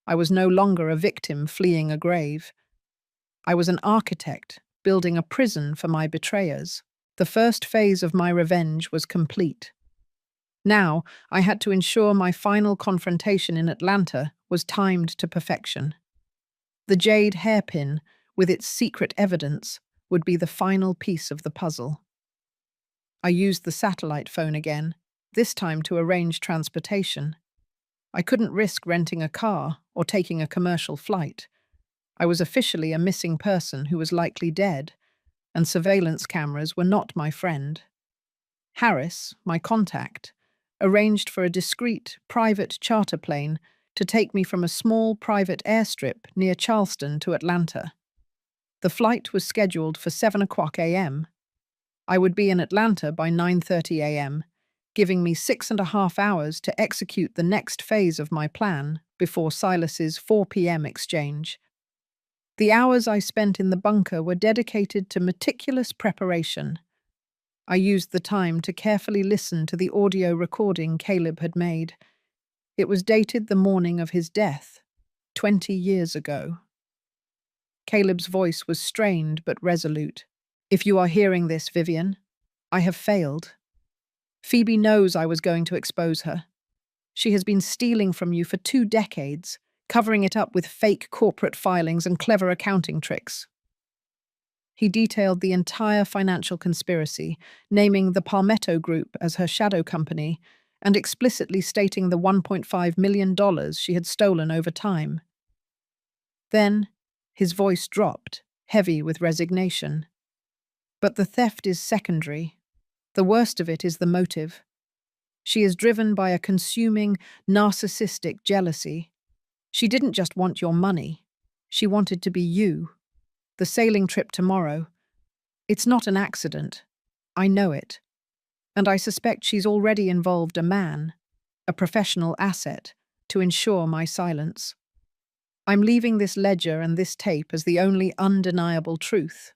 I was no longer a victim fleeing a grave. I was an architect building a prison for my betrayers. The first phase of my revenge was complete. Now, I had to ensure my final confrontation in Atlanta was timed to perfection. The jade hairpin, with its secret evidence, would be the final piece of the puzzle. I used the satellite phone again, this time to arrange transportation. I couldn't risk renting a car or taking a commercial flight. I was officially a missing person who was likely dead, and surveillance cameras were not my friend. Harris, my contact, arranged for a discreet, private charter plane to take me from a small private airstrip near Charleston to Atlanta. The flight was scheduled for 7:00 a.m. I would be in Atlanta by 9:30 a.m., giving me 6.5 hours to execute the next phase of my plan before Silas's 4 p.m. exchange. The hours I spent in the bunker were dedicated to meticulous preparation. I used the time to carefully listen to the audio recording Caleb had made. It was dated the morning of his death, 20 years ago. Caleb's voice was strained but resolute. If you are hearing this, Vivian, I have failed. Phoebe knows I was going to expose her. She has been stealing from you for 2 decades, covering it up with fake corporate filings and clever accounting tricks. He detailed the entire financial conspiracy, naming the Palmetto Group as her shadow company and explicitly stating the $1.5 million she had stolen over time. Then, his voice dropped, heavy with resignation. But the theft is secondary. The worst of it is the motive. She is driven by a consuming, narcissistic jealousy. She didn't just want your money. She wanted to be you. The sailing trip tomorrow. It's not an accident. I know it. And I suspect she's already involved a man, a professional asset, to ensure my silence. I'm leaving this ledger and this tape as the only undeniable truth.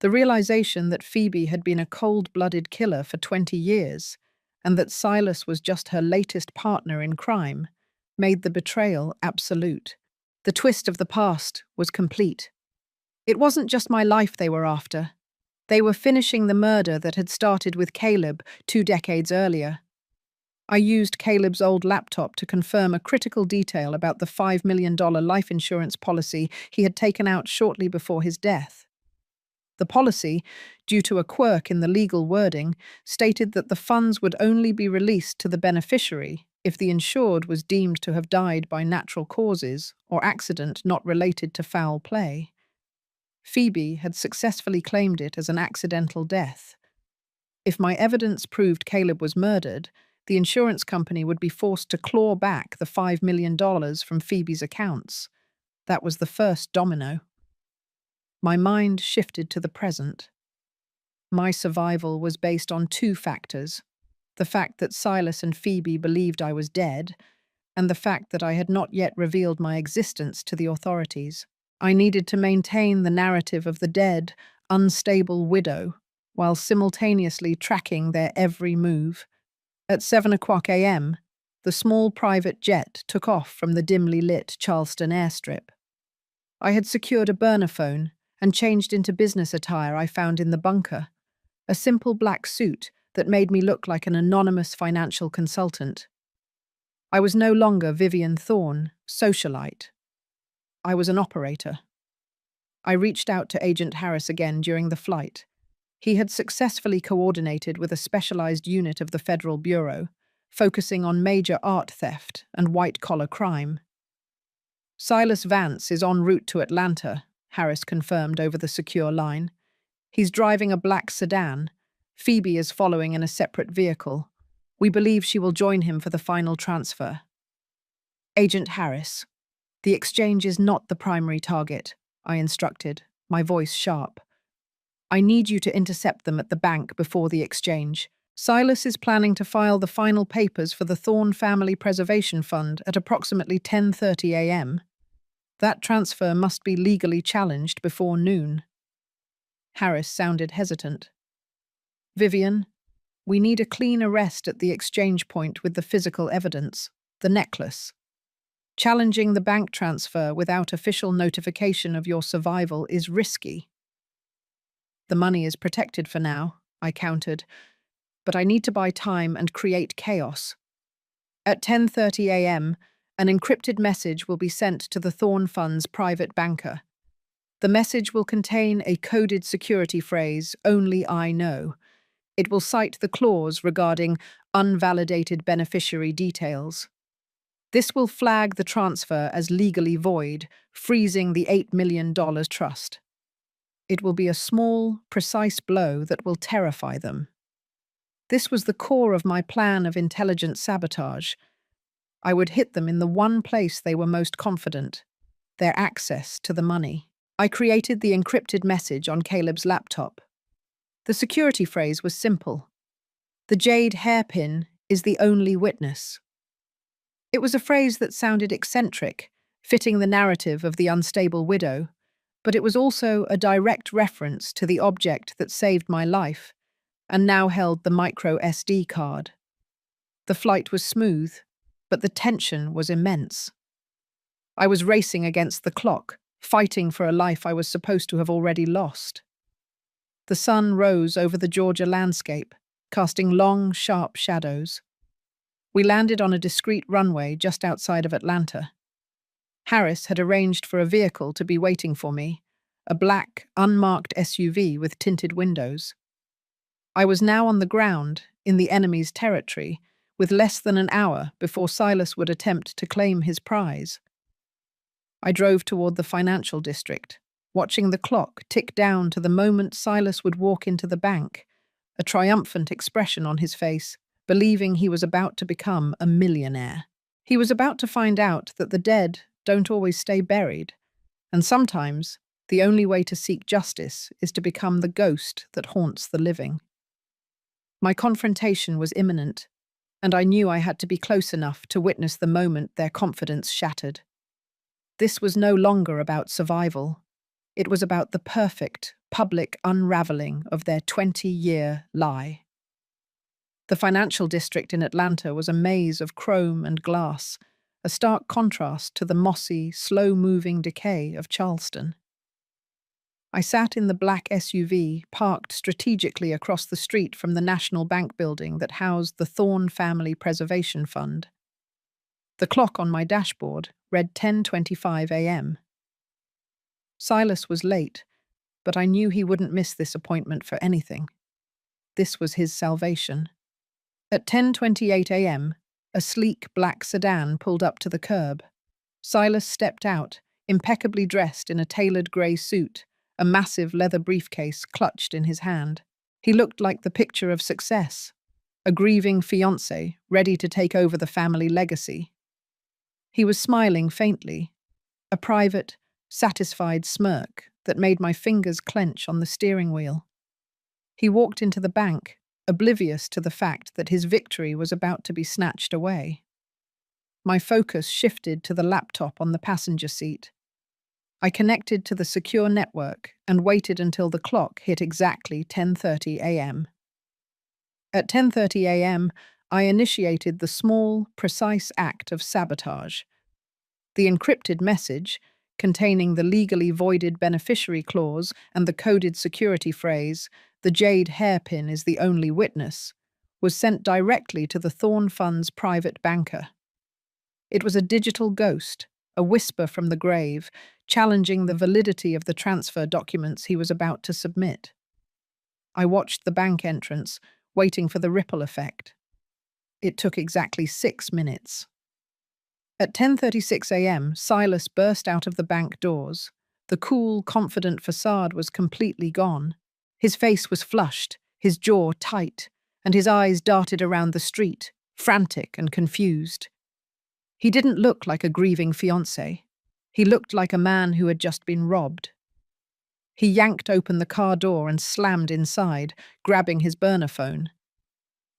The realization that Phoebe had been a cold-blooded killer for 20 years, and that Silas was just her latest partner in crime, made the betrayal absolute. The twist of the past was complete. It wasn't just my life they were after. They were finishing the murder that had started with Caleb 2 decades earlier. I used Caleb's old laptop to confirm a critical detail about the $5 million life insurance policy he had taken out shortly before his death. The policy, due to a quirk in the legal wording, stated that the funds would only be released to the beneficiary if the insured was deemed to have died by natural causes or accident not related to foul play. Phoebe had successfully claimed it as an accidental death. If my evidence proved Caleb was murdered, the insurance company would be forced to claw back the $5 million from Phoebe's accounts. That was the first domino. My mind shifted to the present. My survival was based on 2 factors: the fact that Silas and Phoebe believed I was dead, and the fact that I had not yet revealed my existence to the authorities. I needed to maintain the narrative of the dead, unstable widow, while simultaneously tracking their every move. At 7:00 a.m., the small private jet took off from the dimly lit Charleston airstrip. I had secured a burner phone and changed into business attire I found in the bunker, a simple black suit that made me look like an anonymous financial consultant. I was no longer Vivian Thorne, socialite. I was an operator. I reached out to Agent Harris again during the flight, He had successfully coordinated with a specialized unit of the Federal Bureau, focusing on major art theft and white-collar crime. Silas Vance is en route to Atlanta, Harris confirmed over the secure line. He's driving a black sedan. Phoebe is following in a separate vehicle. We believe she will join him for the final transfer. Agent Harris, the exchange is not the primary target, I instructed, my voice sharp. I need you to intercept them at the bank before the exchange. Silas is planning to file the final papers for the Thorne Family Preservation Fund at approximately 10:30 a.m. That transfer must be legally challenged before noon. Harris sounded hesitant. Vivian, we need a clean arrest at the exchange point with the physical evidence, the necklace. Challenging the bank transfer without official notification of your survival is risky. The money is protected for now, I countered, but I need to buy time and create chaos. At 10:30 a.m., an encrypted message will be sent to the Thorne Fund's private banker. The message will contain a coded security phrase, "Only I know." It will cite the clause regarding unvalidated beneficiary details. This will flag the transfer as legally void, freezing the $8 million trust. It will be a small, precise blow that will terrify them. This was the core of my plan of intelligent sabotage. I would hit them in the one place they were most confident, their access to the money. I created the encrypted message on Caleb's laptop. The security phrase was simple. The jade hairpin is the only witness. It was a phrase that sounded eccentric, fitting the narrative of the unstable widow, but it was also a direct reference to the object that saved my life and now held the micro SD card. The flight was smooth, but the tension was immense. I was racing against the clock, fighting for a life I was supposed to have already lost. The sun rose over the Georgia landscape, casting long, sharp shadows. We landed on a discreet runway just outside of Atlanta. Harris had arranged for a vehicle to be waiting for me, a black, unmarked SUV with tinted windows. I was now on the ground, in the enemy's territory, with less than an hour before Silas would attempt to claim his prize. I drove toward the financial district, watching the clock tick down to the moment Silas would walk into the bank, a triumphant expression on his face, believing he was about to become a millionaire. He was about to find out that the dead don't always stay buried, and sometimes the only way to seek justice is to become the ghost that haunts the living. My confrontation was imminent, and I knew I had to be close enough to witness the moment their confidence shattered. This was no longer about survival. It was about the perfect, public unraveling of their 20-year lie. The financial district in Atlanta was a maze of chrome and glass, a stark contrast to the mossy, slow-moving decay of Charleston. I sat in the black SUV parked strategically across the street from the National Bank building that housed the Thorne Family Preservation Fund. The clock on my dashboard read 10:25 a.m. Silas was late, but I knew he wouldn't miss this appointment for anything. This was his salvation. At 10:28 a.m., a sleek black sedan pulled up to the curb. Silas stepped out, impeccably dressed in a tailored grey suit, a massive leather briefcase clutched in his hand. He looked like the picture of success, a grieving fiancé ready to take over the family legacy. He was smiling faintly, a private, satisfied smirk that made my fingers clench on the steering wheel. He walked into the bank, oblivious to the fact that his victory was about to be snatched away. My focus shifted to the laptop on the passenger seat. I connected to the secure network and waited until the clock hit exactly 10:30 a.m. At 10:30 a.m., I initiated the small, precise act of sabotage. The encrypted message, containing the legally voided beneficiary clause and the coded security phrase, "The jade hairpin is the only witness," was sent directly to the Thorne Fund's private banker. It was a digital ghost, a whisper from the grave, challenging the validity of the transfer documents he was about to submit. I watched the bank entrance, waiting for the ripple effect. It took exactly 6 minutes. At 10:36 a.m., Silas burst out of the bank doors. The cool, confident facade was completely gone. His face was flushed, his jaw tight, and his eyes darted around the street, frantic and confused. He didn't look like a grieving fiancé. He looked like a man who had just been robbed. He yanked open the car door and slammed inside, grabbing his burner phone.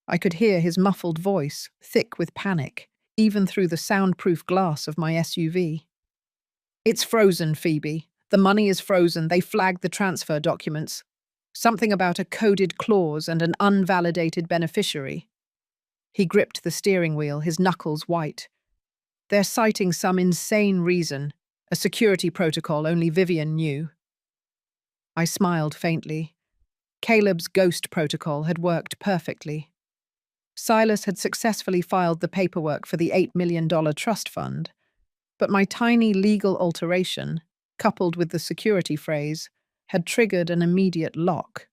I could hear his muffled voice, thick with panic, even through the soundproof glass of my SUV. "It's frozen, Phoebe. The money is frozen. They flagged the transfer documents. Something about a coded clause and an unvalidated beneficiary." He gripped the steering wheel, his knuckles white. "They're citing some insane reason, a security protocol only Vivian knew." I smiled faintly. Caleb's ghost protocol had worked perfectly. Silas had successfully filed the paperwork for the $8 million trust fund, but my tiny legal alteration, coupled with the security phrase, had triggered an immediate lock.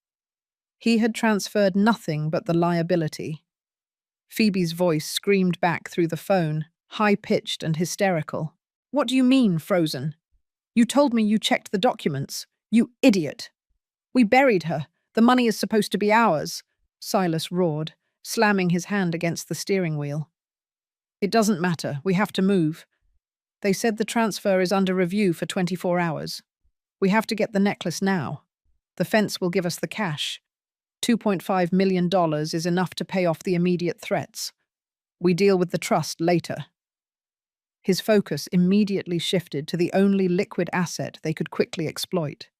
He had transferred nothing but the liability. Phoebe's voice screamed back through the phone, high-pitched and hysterical. "What do you mean, frozen? You told me you checked the documents. You idiot! We buried her. The money is supposed to be ours," Silas roared, slamming his hand against the steering wheel. "It doesn't matter. We have to move. They said the transfer is under review for 24 hours. We have to get the necklace now. The fence will give us the cash. $2.5 million is enough to pay off the immediate threats. We deal with the trust later." His focus immediately shifted to the only liquid asset they could quickly exploit.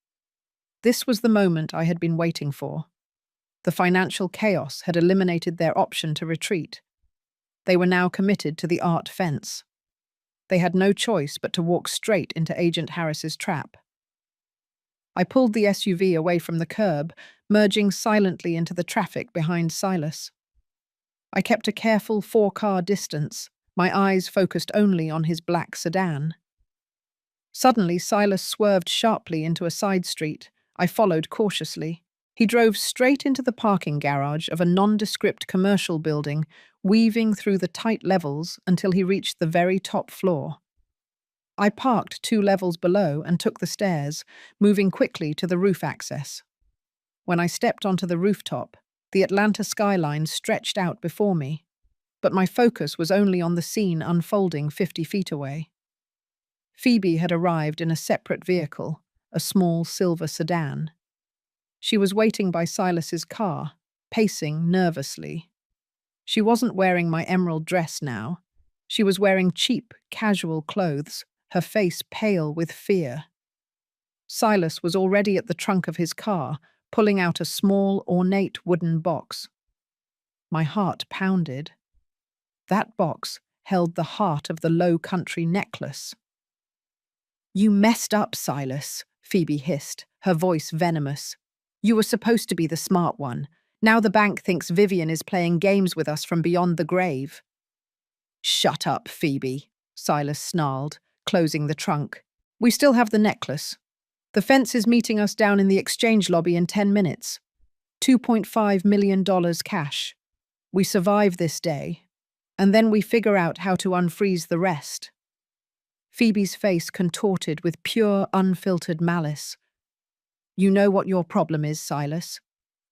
This was the moment I had been waiting for. The financial chaos had eliminated their option to retreat. They were now committed to the art fence. They had no choice but to walk straight into Agent Harris's trap. I pulled the SUV away from the curb, merging silently into the traffic behind Silas. I kept a careful 4-car distance, my eyes focused only on his black sedan. Suddenly, Silas swerved sharply into a side street. I followed cautiously. He drove straight into the parking garage of a nondescript commercial building, weaving through the tight levels until he reached the very top floor. I parked 2 levels below and took the stairs, moving quickly to the roof access. When I stepped onto the rooftop, the Atlanta skyline stretched out before me, but my focus was only on the scene unfolding 50 feet away. Phoebe had arrived in a separate vehicle, a small silver sedan. She was waiting by Silas's car, pacing nervously. She wasn't wearing my emerald dress now. She was wearing cheap, casual clothes, her face pale with fear. Silas was already at the trunk of his car, pulling out a small, ornate wooden box. My heart pounded. That box held the heart of the Low Country necklace. "You messed up, Silas," Phoebe hissed, her voice venomous. "You were supposed to be the smart one. Now the bank thinks Vivian is playing games with us from beyond the grave." "Shut up, Phoebe," Silas snarled, closing the trunk. "We still have the necklace. The fence is meeting us down in the exchange lobby in 10 minutes. $2.5 million cash. We survive this day, and then we figure out how to unfreeze the rest." Phoebe's face contorted with pure, unfiltered malice. "You know what your problem is, Silas.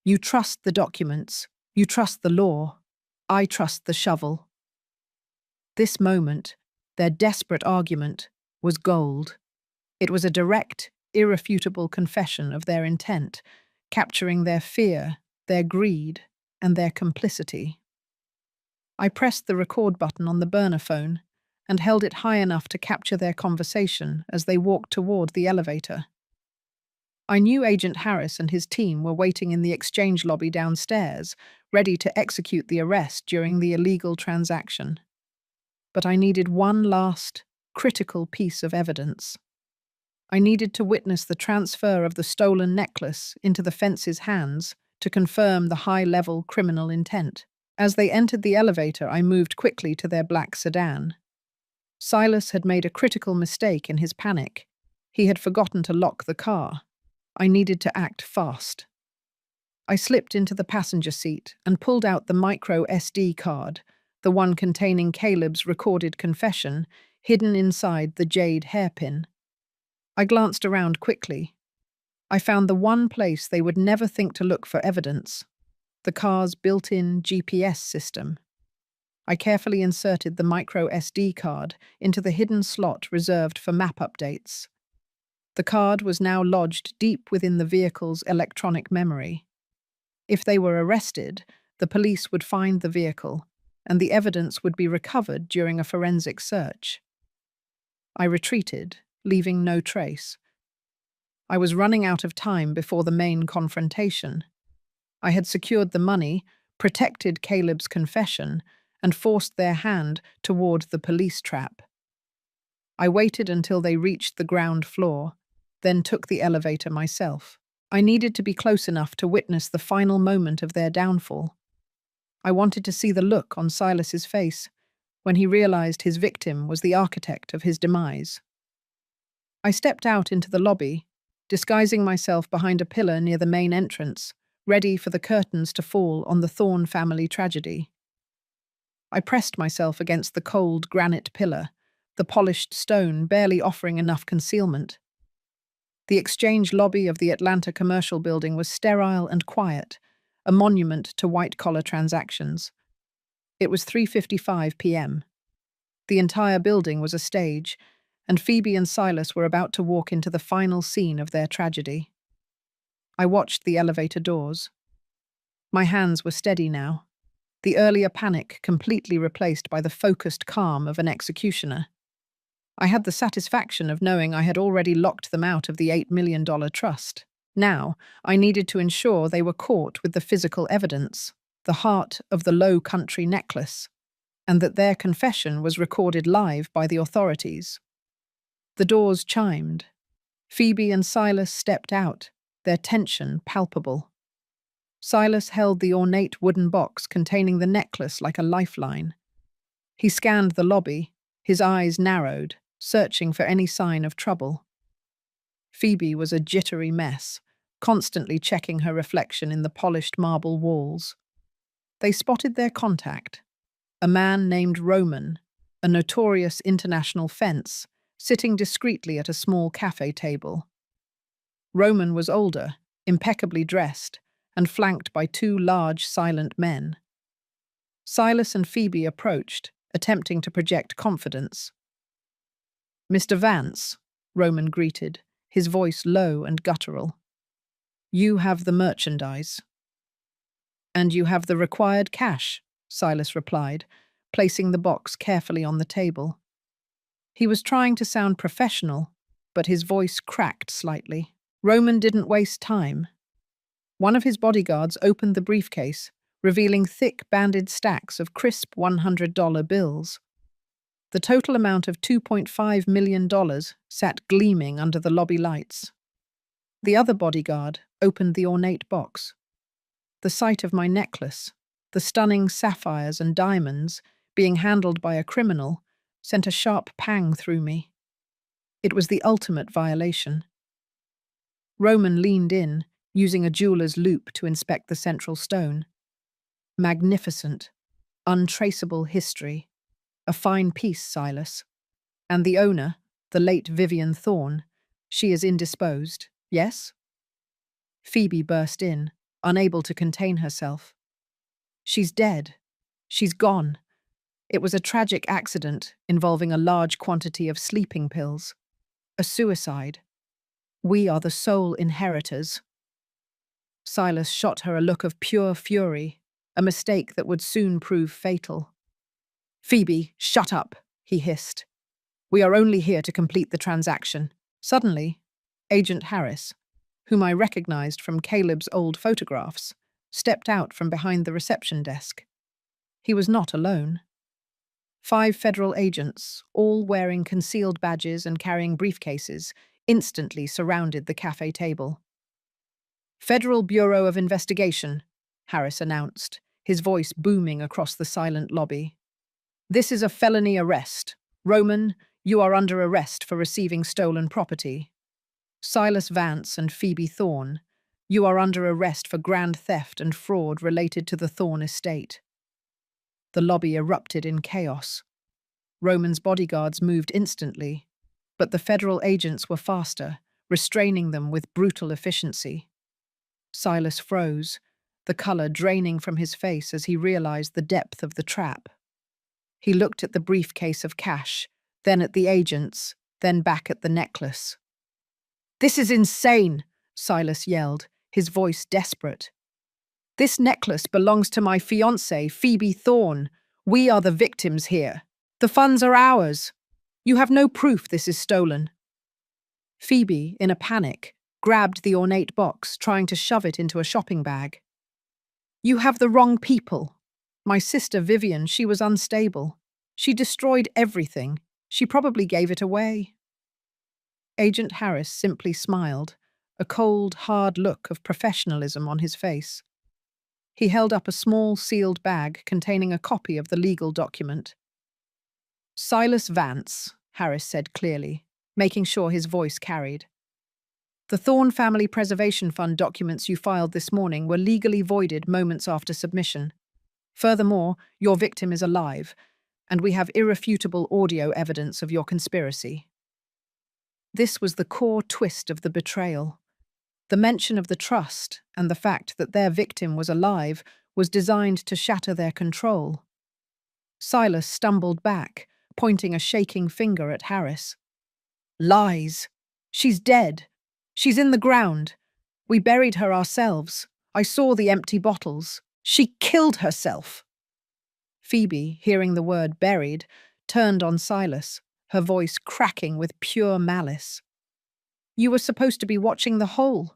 You trust the documents. You trust the law. I trust the shovel." This moment, their desperate argument, was gold. It was a direct, irrefutable confession of their intent, capturing their fear, their greed, and their complicity. I pressed the record button on the burner phone and held it high enough to capture their conversation as they walked toward the elevator. I knew Agent Harris and his team were waiting in the exchange lobby downstairs, ready to execute the arrest during the illegal transaction. But I needed one last, critical piece of evidence. I needed to witness the transfer of the stolen necklace into the fence's hands to confirm the high-level criminal intent. As they entered the elevator, I moved quickly to their black sedan. Silas had made a critical mistake in his panic. He had forgotten to lock the car. I needed to act fast. I slipped into the passenger seat and pulled out the micro SD card, the one containing Caleb's recorded confession, hidden inside the jade hairpin. I glanced around quickly. I found the one place they would never think to look for evidence: the car's built-in GPS system. I carefully inserted the micro SD card into the hidden slot reserved for map updates. The card was now lodged deep within the vehicle's electronic memory. If they were arrested, the police would find the vehicle, and the evidence would be recovered during a forensic search. I retreated, leaving no trace. I was running out of time before the main confrontation. I had secured the money, protected Caleb's confession, and forced their hand toward the police trap. I waited until they reached the ground floor, then took the elevator myself. I needed to be close enough to witness the final moment of their downfall. I wanted to see the look on Silas's face when he realized his victim was the architect of his demise. I stepped out into the lobby, disguising myself behind a pillar near the main entrance, ready for the curtains to fall on the Thorne family tragedy. I pressed myself against the cold granite pillar, the polished stone barely offering enough concealment. The exchange lobby of the Atlanta commercial building was sterile and quiet, a monument to white-collar transactions. It was 3:55 p.m. The entire building was a stage, and Phoebe and Silas were about to walk into the final scene of their tragedy. I watched the elevator doors. My hands were steady now, the earlier panic completely replaced by the focused calm of an executioner. I had the satisfaction of knowing I had already locked them out of the $8 million trust. Now, I needed to ensure they were caught with the physical evidence, the heart of the Low Country necklace, and that their confession was recorded live by the authorities. The doors chimed. Phoebe and Silas stepped out, their tension palpable. Silas held the ornate wooden box containing the necklace like a lifeline. He scanned the lobby, his eyes narrowed, searching for any sign of trouble. Phoebe was a jittery mess, constantly checking her reflection in the polished marble walls. They spotted their contact, a man named Roman, a notorious international fence, sitting discreetly at a small cafe table. Roman was older, impeccably dressed, and flanked by two large, silent men. Silas and Phoebe approached, attempting to project confidence. "Mr. Vance," Roman greeted, his voice low and guttural. "You have the merchandise." "And you have the required cash," Silas replied, placing the box carefully on the table. He was trying to sound professional, but his voice cracked slightly. Roman didn't waste time. One of his bodyguards opened the briefcase, revealing thick banded stacks of crisp $100 bills. The total amount of $2.5 million sat gleaming under the lobby lights. The other bodyguard opened the ornate box. The sight of my necklace, the stunning sapphires and diamonds, being handled by a criminal, sent a sharp pang through me. It was the ultimate violation. Roman leaned in, using a jeweler's loupe to inspect the central stone. Magnificent, untraceable history. A fine piece, Silas. And the owner, the late Vivian Thorne, she is indisposed, yes? Phoebe burst in, unable to contain herself. She's dead. She's gone. It was a tragic accident involving a large quantity of sleeping pills. A suicide. We are the sole inheritors. Silas shot her a look of pure fury, a mistake that would soon prove fatal. "Phoebe, shut up," he hissed. "We are only here to complete the transaction." Suddenly, Agent Harris, whom I recognized from Caleb's old photographs, stepped out from behind the reception desk. He was not alone. 5 federal agents, all wearing concealed badges and carrying briefcases, instantly surrounded the cafe table. "Federal Bureau of Investigation," Harris announced, his voice booming across the silent lobby. "This is a felony arrest. Roman, you are under arrest for receiving stolen property." Silas Vance and Phoebe Thorne, You are under arrest for grand theft and fraud related to the Thorne estate. The lobby erupted in chaos. Roman's bodyguards moved instantly, but the federal agents were faster, restraining them with brutal efficiency. Silas froze, the colour draining from his face as he realized the depth of the trap. He looked at the briefcase of cash, then at the agents, then back at the necklace. "This is insane," Silas yelled, his voice desperate. "This necklace belongs to my fiancée, Phoebe Thorne. We are the victims here. The funds are ours. You have no proof this is stolen." Phoebe, in a panic, grabbed the ornate box, trying to shove it into a shopping bag. "You have the wrong people. My sister Vivian, she was unstable. She destroyed everything. She probably gave it away." Agent Harris simply smiled, a cold, hard look of professionalism on his face. He held up a small, sealed bag containing a copy of the legal document. "Silas Vance," Harris said clearly, making sure his voice carried. "The Thorne Family Preservation Fund documents you filed this morning were legally voided moments after submission. Furthermore, your victim is alive, and we have irrefutable audio evidence of your conspiracy." This was the core twist of the betrayal. The mention of the trust and the fact that their victim was alive was designed to shatter their control. Silas stumbled back, pointing a shaking finger at Harris. "Lies! She's dead. She's in the ground. We buried her ourselves. I saw the empty bottles. She killed herself." Phoebe, hearing the word buried, turned on Silas, her voice cracking with pure malice. "You were supposed to be watching the hole.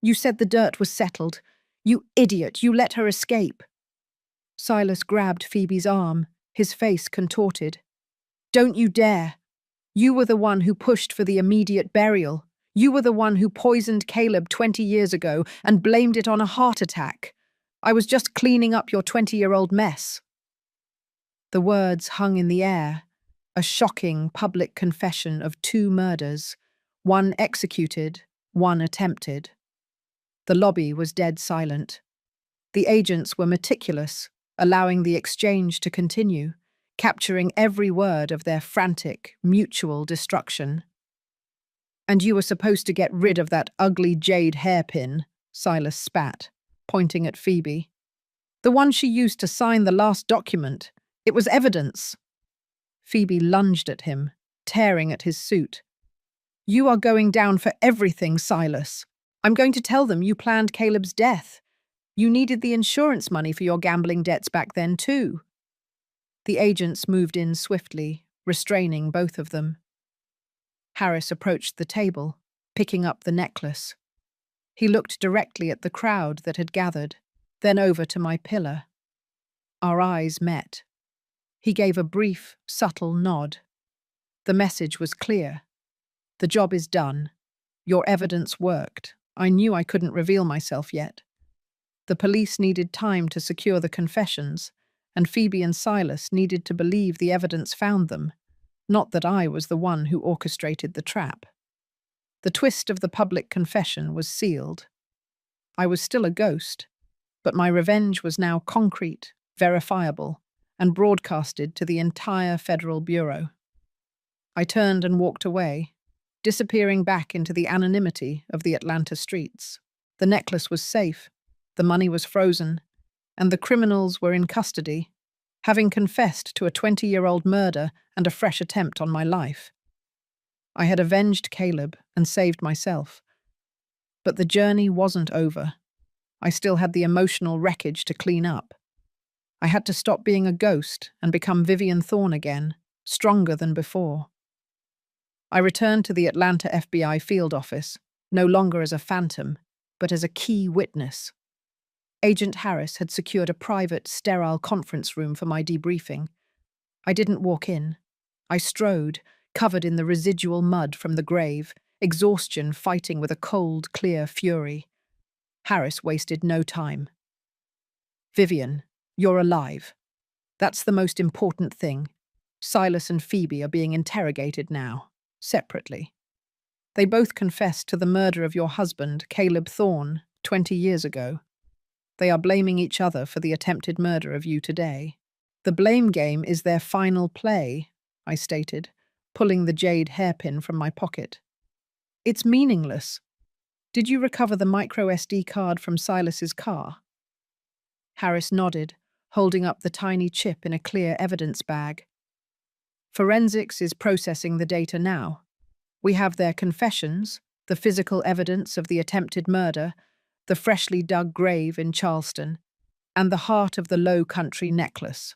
You said the dirt was settled. You idiot, you let her escape." Silas grabbed Phoebe's arm, his face contorted. "Don't you dare. You were the one who pushed for the immediate burial. You were the one who poisoned Caleb 20 years ago and blamed it on a heart attack. I was just cleaning up your 20-year-old mess." The words hung in the air, a shocking public confession of 2 murders, one executed, one attempted. The lobby was dead silent. The agents were meticulous, allowing the exchange to continue, capturing every word of their frantic, mutual destruction. "And you were supposed to get rid of that ugly jade hairpin," Silas spat, pointing at Phoebe. "The one she used to sign the last document. It was evidence." Phoebe lunged at him, tearing at his suit. "You are going down for everything, Silas. I'm going to tell them you planned Caleb's death. You needed the insurance money for your gambling debts back then, too." The agents moved in swiftly, restraining both of them. Harris approached the table, picking up the necklace. He looked directly at the crowd that had gathered, then over to my pillar. Our eyes met. He gave a brief, subtle nod. The message was clear. "The job is done. Your evidence worked. I knew I couldn't reveal myself yet." The police needed time to secure the confessions, and Phoebe and Silas needed to believe the evidence found them, not that I was the one who orchestrated the trap. The twist of the public confession was sealed. I was still a ghost, but my revenge was now concrete, verifiable, and broadcasted to the entire Federal Bureau. I turned and walked away, disappearing back into the anonymity of the Atlanta streets. The necklace was safe, the money was frozen, and the criminals were in custody, having confessed to a 20-year-old murder and a fresh attempt on my life. I had avenged Caleb and saved myself. But the journey wasn't over. I still had the emotional wreckage to clean up. I had to stop being a ghost and become Vivian Thorne again, stronger than before. I returned to the Atlanta FBI field office, no longer as a phantom, but as a key witness. Agent Harris had secured a private, sterile conference room for my debriefing. I didn't walk in. I strode, covered in the residual mud from the grave, exhaustion fighting with a cold, clear fury. Harris wasted no time. "Vivian, you're alive. That's the most important thing. Silas and Phoebe are being interrogated now, separately. They both confessed to the murder of your husband, Caleb Thorne, 20 years ago. They are blaming each other for the attempted murder of you today. The blame game is their final play, I stated, pulling the jade hairpin from my pocket. It's meaningless. Did you recover the micro SD card from Silas's car? Harris nodded, holding up the tiny chip in a clear evidence bag. Forensics is processing the data now. We have their confessions, the physical evidence of the attempted murder, the freshly dug grave in Charleston, and the heart of the Low Country necklace.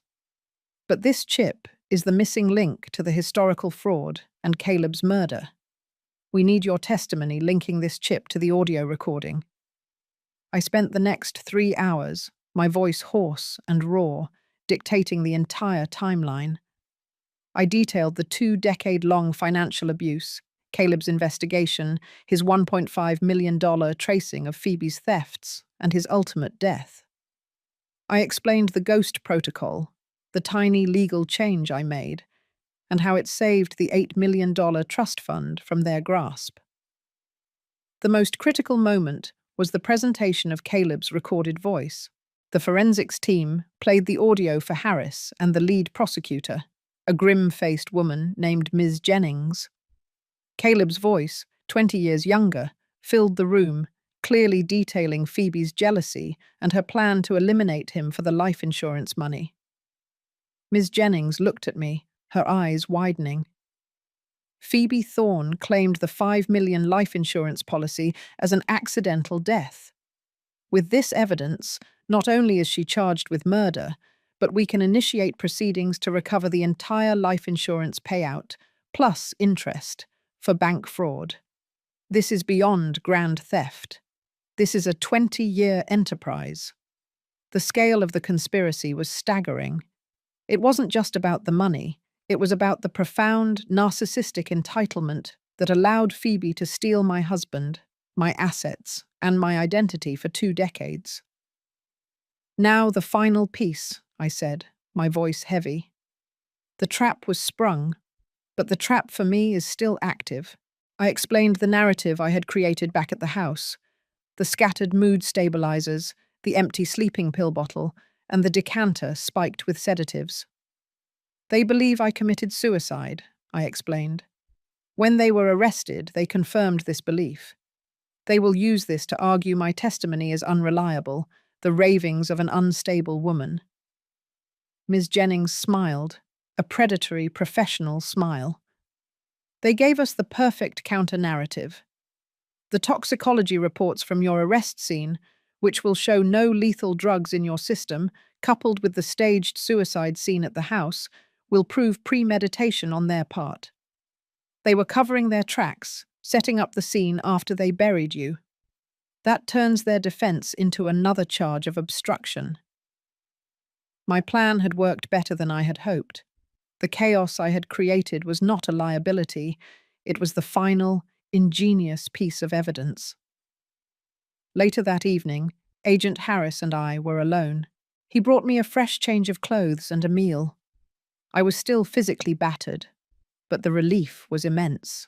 But this chip is the missing link to the historical fraud and Caleb's murder. We need your testimony linking this chip to the audio recording. I spent the next 3 hours, my voice hoarse and raw, dictating the entire timeline. I detailed the 2-decade-long financial abuse, Caleb's investigation, his $1.5 million tracing of Phoebe's thefts, and his ultimate death. I explained the ghost protocol, the tiny legal change I made, and how it saved the $8 million trust fund from their grasp. The most critical moment was the presentation of Caleb's recorded voice. The forensics team played the audio for Harris and the lead prosecutor, a grim-faced woman named Ms. Jennings. Caleb's voice, 20 years younger, filled the room, clearly detailing Phoebe's jealousy and her plan to eliminate him for the life insurance money. Ms. Jennings looked at me, her eyes widening. Phoebe Thorne claimed the $5 million life insurance policy as an accidental death. With this evidence, not only is she charged with murder, but we can initiate proceedings to recover the entire life insurance payout, plus interest, for bank fraud. This is beyond grand theft. This is a 20-year enterprise. The scale of the conspiracy was staggering. It wasn't just about the money. It was about the profound, narcissistic entitlement that allowed Phoebe to steal my husband, my assets, and my identity for 2 decades. Now the final piece, I said, my voice heavy. The trap was sprung, but the trap for me is still active. I explained the narrative I had created back at the house, the scattered mood stabilizers, the empty sleeping pill bottle, and the decanter spiked with sedatives. They believe I committed suicide, I explained. When they were arrested, they confirmed this belief. They will use this to argue my testimony is unreliable, the ravings of an unstable woman. Ms. Jennings smiled, a predatory, professional smile. They gave us the perfect counter-narrative. The toxicology reports from your arrest scene, which will show no lethal drugs in your system, coupled with the staged suicide scene at the house, will prove premeditation on their part. They were covering their tracks, setting up the scene after they buried you. That turns their defense into another charge of obstruction. My plan had worked better than I had hoped. The chaos I had created was not a liability, it was the final, ingenious piece of evidence. Later that evening, Agent Harris and I were alone. He brought me a fresh change of clothes and a meal. I was still physically battered, but the relief was immense.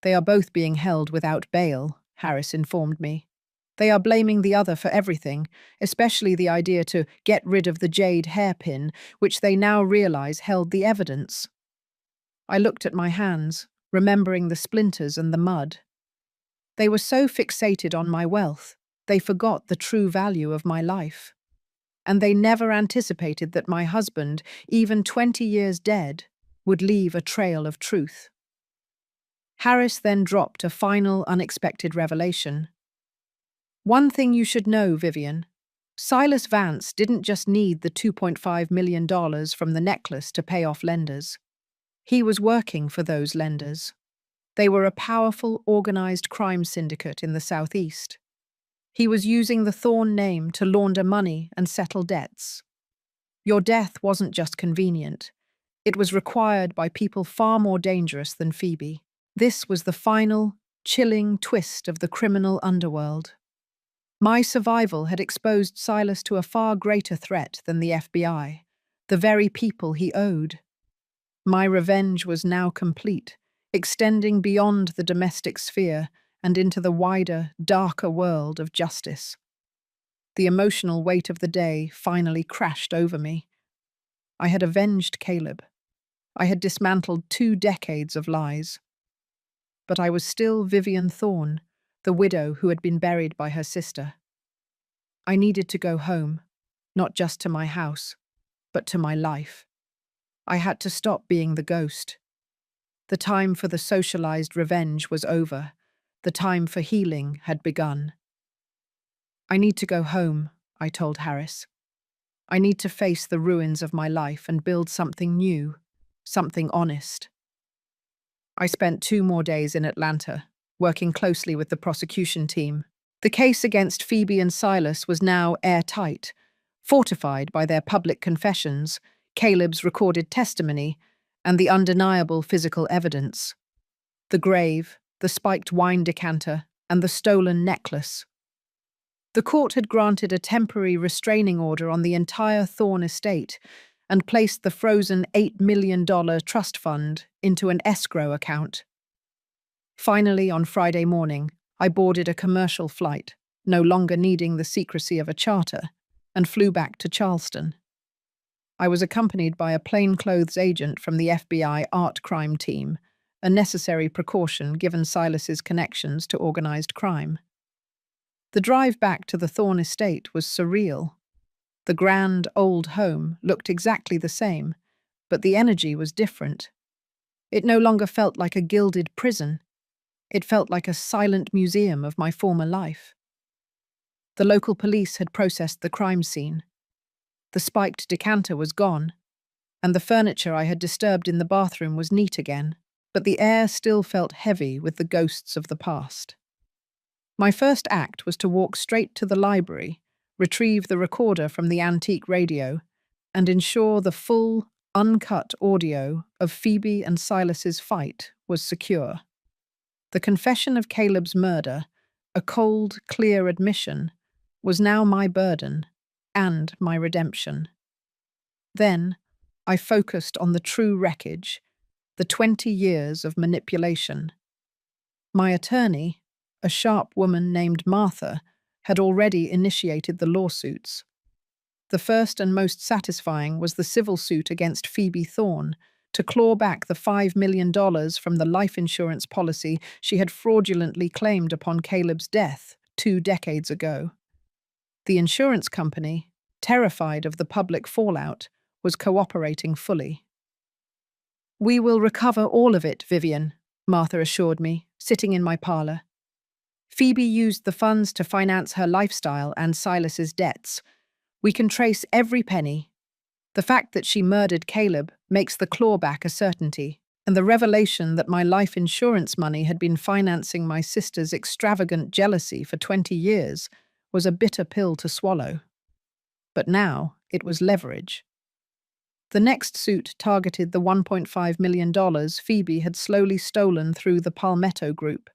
They are both being held without bail, Harris informed me. They are blaming the other for everything, especially the idea to get rid of the jade hairpin, which they now realize held the evidence. I looked at my hands, remembering the splinters and the mud. They were so fixated on my wealth, they forgot the true value of my life. And they never anticipated that my husband, even 20 years dead, would leave a trail of truth. Harris then dropped a final, unexpected revelation. One thing you should know, Vivian. Silas Vance didn't just need the $2.5 million from the necklace to pay off lenders. He was working for those lenders. They were a powerful, organized crime syndicate in the Southeast. He was using the Thorne name to launder money and settle debts. Your death wasn't just convenient. It was required by people far more dangerous than Phoebe. This was the final, chilling twist of the criminal underworld. My survival had exposed Silas to a far greater threat than the FBI, the very people he owed. My revenge was now complete, extending beyond the domestic sphere and into the wider, darker world of justice. The emotional weight of the day finally crashed over me. I had avenged Caleb. I had dismantled 2 decades of lies. But I was still Vivian Thorne, the widow who had been buried by her sister. I needed to go home, not just to my house, but to my life. I had to stop being the ghost. The time for the socialized revenge was over. The time for healing had begun. I need to go home, I told Harris. I need to face the ruins of my life and build something new, something honest. I spent 2 more days in Atlanta, working closely with the prosecution team. The case against Phoebe and Silas was now airtight, fortified by their public confessions, Caleb's recorded testimony, and the undeniable physical evidence. The grave, the spiked wine decanter, and the stolen necklace. The court had granted a temporary restraining order on the entire Thorne estate and placed the frozen $8 million trust fund into an escrow account. Finally, on Friday morning, I boarded a commercial flight, no longer needing the secrecy of a charter, and flew back to Charleston. I was accompanied by a plainclothes agent from the FBI art crime team, a necessary precaution given Silas's connections to organized crime. The drive back to the Thorne estate was surreal. The grand, old home looked exactly the same, but the energy was different. It no longer felt like a gilded prison. It felt like a silent museum of my former life. The local police had processed the crime scene. The spiked decanter was gone, and the furniture I had disturbed in the bathroom was neat again, but the air still felt heavy with the ghosts of the past. My first act was to walk straight to the library, retrieve the recorder from the antique radio, and ensure the full, uncut audio of Phoebe and Silas's fight was secure. The confession of Caleb's murder, a cold, clear admission, was now my burden and my redemption. Then, I focused on the true wreckage, the 20 years of manipulation. My attorney, a sharp woman named Martha, had already initiated the lawsuits. The first and most satisfying was the civil suit against Phoebe Thorne to claw back the $5 million from the life insurance policy she had fraudulently claimed upon Caleb's death 2 decades ago. The insurance company, terrified of the public fallout, was cooperating fully. "We will recover all of it, Vivian," Martha assured me, sitting in my parlor. "Phoebe used the funds to finance her lifestyle and Silas's debts. We can trace every penny. The fact that she murdered Caleb makes the clawback a certainty, and the revelation that my life insurance money had been financing my sister's extravagant jealousy for 20 years was a bitter pill to swallow. But now it was leverage. The next suit targeted the $1.5 million Phoebe had slowly stolen through the Palmetto Group.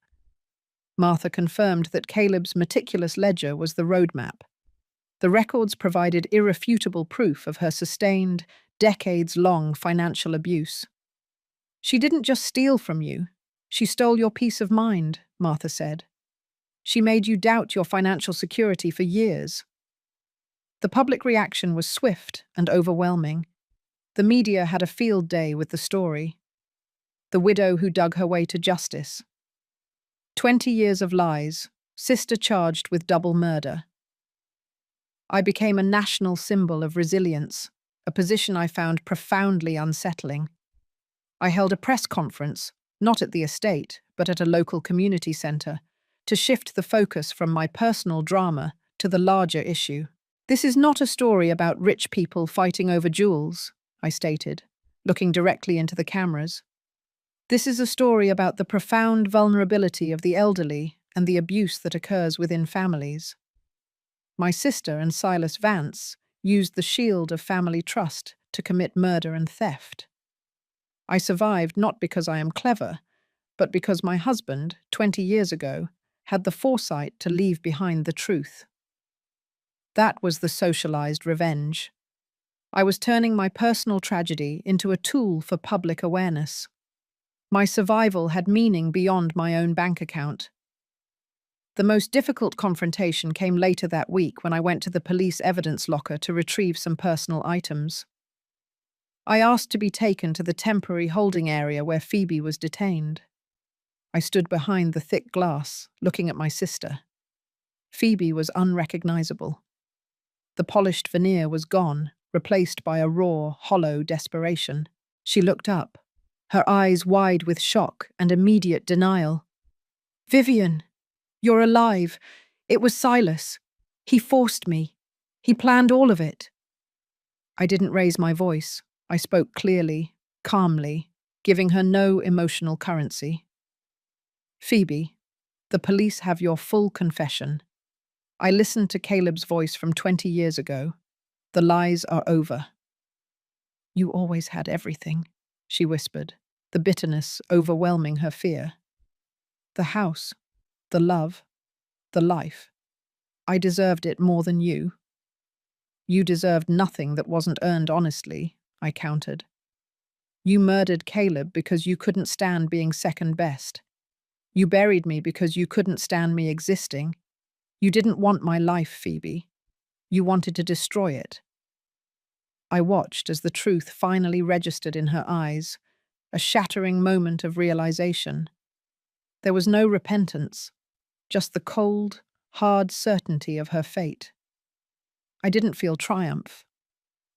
Martha confirmed that Caleb's meticulous ledger was the roadmap. The records provided irrefutable proof of her sustained, decades-long financial abuse. "She didn't just steal from you. She stole your peace of mind," Martha said. "She made you doubt your financial security for years." The public reaction was swift and overwhelming. The media had a field day with the story. The widow who dug her way to justice. 20 years of lies, sister charged with double murder. I became a national symbol of resilience, a position I found profoundly unsettling. I held a press conference, not at the estate, but at a local community centre, to shift the focus from my personal drama to the larger issue. "This is not a story about rich people fighting over jewels," I stated, looking directly into the cameras. "This is a story about the profound vulnerability of the elderly and the abuse that occurs within families. My sister and Silas Vance used the shield of family trust to commit murder and theft. I survived not because I am clever, but because my husband, 20 years ago, had the foresight to leave behind the truth. That was the socialized revenge. I was turning my personal tragedy into a tool for public awareness. My survival had meaning beyond my own bank account. The most difficult confrontation came later that week when I went to the police evidence locker to retrieve some personal items. I asked to be taken to the temporary holding area where Phoebe was detained. I stood behind the thick glass, looking at my sister. Phoebe was unrecognizable. The polished veneer was gone, replaced by a raw, hollow desperation. She looked up, her eyes wide with shock and immediate denial. "Vivian, you're alive. It was Silas. He forced me. He planned all of it." I didn't raise my voice. I spoke clearly, calmly, giving her no emotional currency. "Phoebe, the police have your full confession. I listened to Caleb's voice from 20 years ago. The lies are over." "You always had everything," she whispered, the bitterness overwhelming her fear. "The house, the love, the life. I deserved it more than you." "You deserved nothing that wasn't earned honestly," I countered. "You murdered Caleb because you couldn't stand being second best. You buried me because you couldn't stand me existing. You didn't want my life, Phoebe. You wanted to destroy it." I watched as the truth finally registered in her eyes, a shattering moment of realization. There was no repentance, just the cold, hard certainty of her fate. I didn't feel triumph.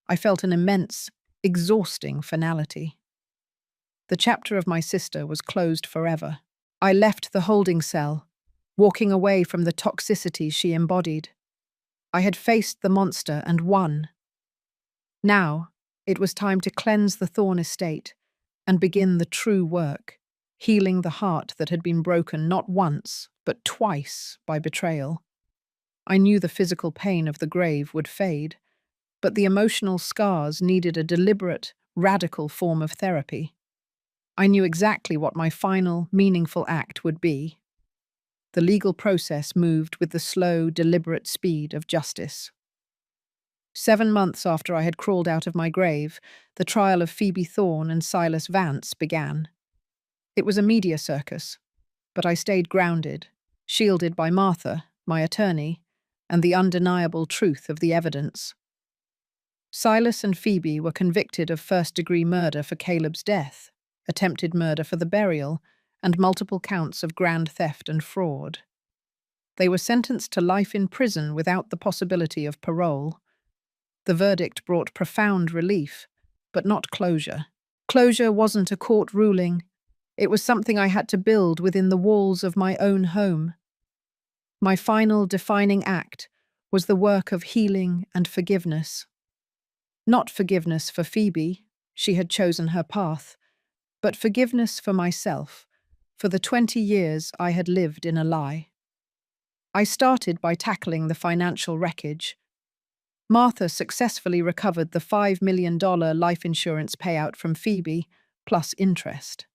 I felt an immense, exhausting finality. The chapter of my sister was closed forever. I left the holding cell, walking away from the toxicity she embodied. I had faced the monster and won. Now, it was time to cleanse the Thorn estate and begin the true work, healing the heart that had been broken not once, but twice by betrayal. I knew the physical pain of the grave would fade, but the emotional scars needed a deliberate, radical form of therapy. I knew exactly what my final, meaningful act would be. The legal process moved with the slow, deliberate speed of justice. 7 months after I had crawled out of my grave, the trial of Phoebe Thorne and Silas Vance began. It was a media circus, but I stayed grounded, shielded by Martha, my attorney, and the undeniable truth of the evidence. Silas and Phoebe were convicted of first-degree murder for Caleb's death, attempted murder for the burial, and multiple counts of grand theft and fraud. They were sentenced to life in prison without the possibility of parole. The verdict brought profound relief, but not closure. Closure wasn't a court ruling. It was something I had to build within the walls of my own home. My final defining act was the work of healing and forgiveness. Not forgiveness for Phoebe, she had chosen her path, but forgiveness for myself, for the 20 years I had lived in a lie. I started by tackling the financial wreckage. Martha successfully recovered the $5 million life insurance payout from Phoebe, plus interest.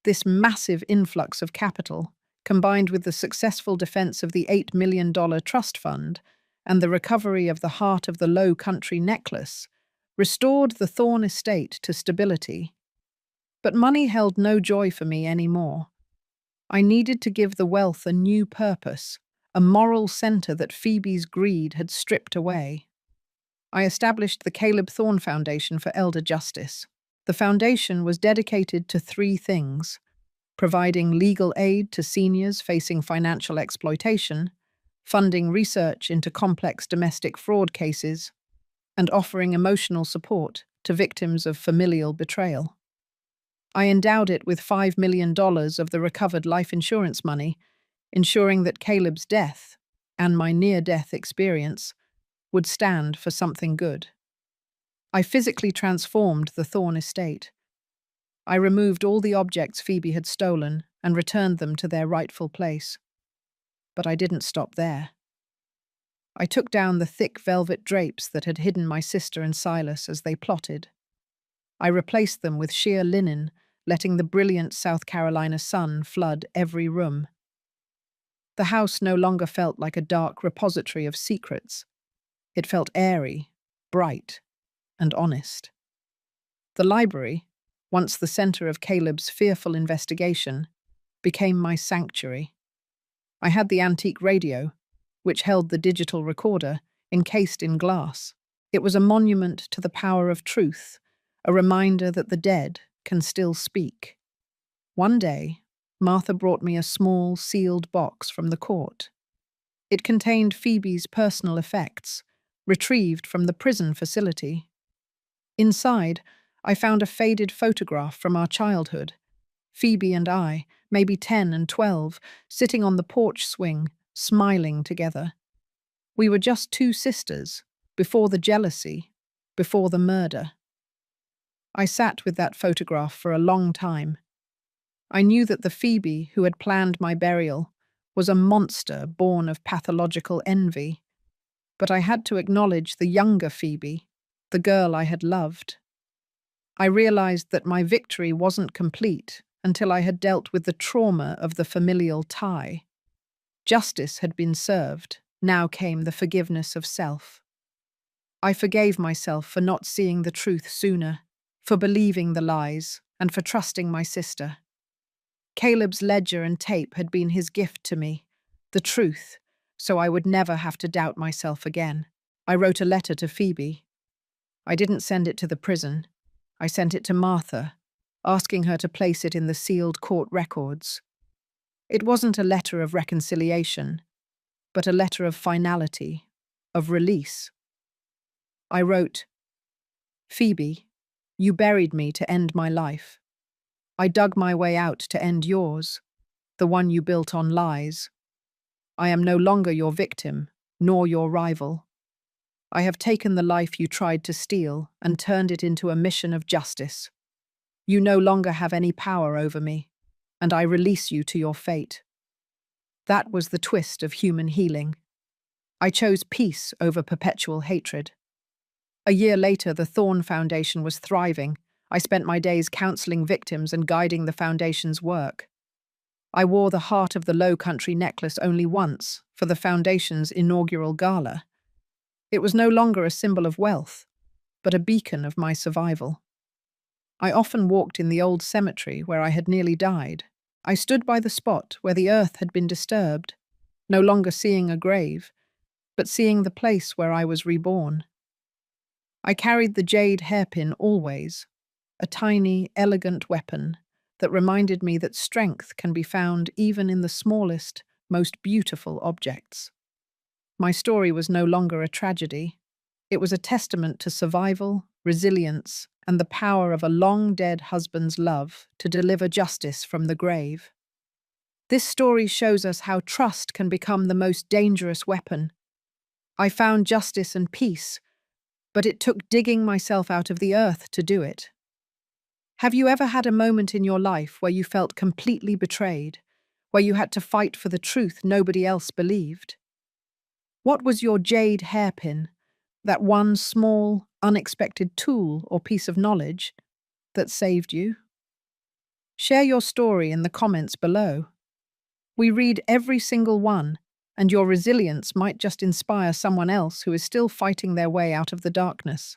This massive influx of capital, combined with the successful defense of the $8 million trust fund and the recovery of the Heart of the Low Country necklace, restored the Thorne estate to stability. But money held no joy for me anymore. I needed to give the wealth a new purpose, a moral center that Phoebe's greed had stripped away. I established the Caleb Thorne Foundation for Elder Justice. The foundation was dedicated to 3 things: providing legal aid to seniors facing financial exploitation, funding research into complex domestic fraud cases, and offering emotional support to victims of familial betrayal. I endowed it with $5 million of the recovered life insurance money, ensuring that Caleb's death, and my near-death experience, would stand for something good. I physically transformed the Thorne estate. I removed all the objects Phoebe had stolen and returned them to their rightful place. But I didn't stop there. I took down the thick velvet drapes that had hidden my sister and Silas as they plotted. I replaced them with sheer linen, letting the brilliant South Carolina sun flood every room. The house no longer felt like a dark repository of secrets. It felt airy, bright, and honest. The library, once the center of Caleb's fearful investigation, became my sanctuary. I had the antique radio, which held the digital recorder, encased in glass. It was a monument to the power of truth, a reminder that the dead can still speak. One day, Martha brought me a small, sealed box from the court. It contained Phoebe's personal effects, retrieved from the prison facility. Inside, I found a faded photograph from our childhood. Phoebe and I, maybe 10 and 12, sitting on the porch swing, smiling together. We were just two sisters, before the jealousy, before the murder. I sat with that photograph for a long time. I knew that the Phoebe who had planned my burial was a monster born of pathological envy, but I had to acknowledge the younger Phoebe, the girl I had loved. I realized that my victory wasn't complete until I had dealt with the trauma of the familial tie. Justice had been served, now came the forgiveness of self. I forgave myself for not seeing the truth sooner, for believing the lies, and for trusting my sister. Caleb's ledger and tape had been his gift to me, the truth, so I would never have to doubt myself again. I wrote a letter to Phoebe. I didn't send it to the prison. I sent it to Martha, asking her to place it in the sealed court records. It wasn't a letter of reconciliation, but a letter of finality, of release. I wrote, "Phoebe, you buried me to end my life. I dug my way out to end yours, the one you built on lies. I am no longer your victim, nor your rival. I have taken the life you tried to steal and turned it into a mission of justice. You no longer have any power over me, and I release you to your fate." That was the twist of human healing. I chose peace over perpetual hatred. A year later, the Thorn Foundation was thriving. I spent my days counseling victims and guiding the foundation's work. I wore the Heart of the Low Country necklace only once, for the foundation's inaugural gala. It was no longer a symbol of wealth, but a beacon of my survival. I often walked in the old cemetery where I had nearly died. I stood by the spot where the earth had been disturbed, no longer seeing a grave, but seeing the place where I was reborn. I carried the jade hairpin always, a tiny, elegant weapon that reminded me that strength can be found even in the smallest, most beautiful objects. My story was no longer a tragedy. It was a testament to survival, resilience, and the power of a long-dead husband's love to deliver justice from the grave. This story shows us how trust can become the most dangerous weapon. I found justice and peace, but it took digging myself out of the earth to do it. Have you ever had a moment in your life where you felt completely betrayed, where you had to fight for the truth nobody else believed? What was your jade hairpin, that one small, unexpected tool or piece of knowledge that saved you? Share your story in the comments below. We read every single one, and your resilience might just inspire someone else who is still fighting their way out of the darkness.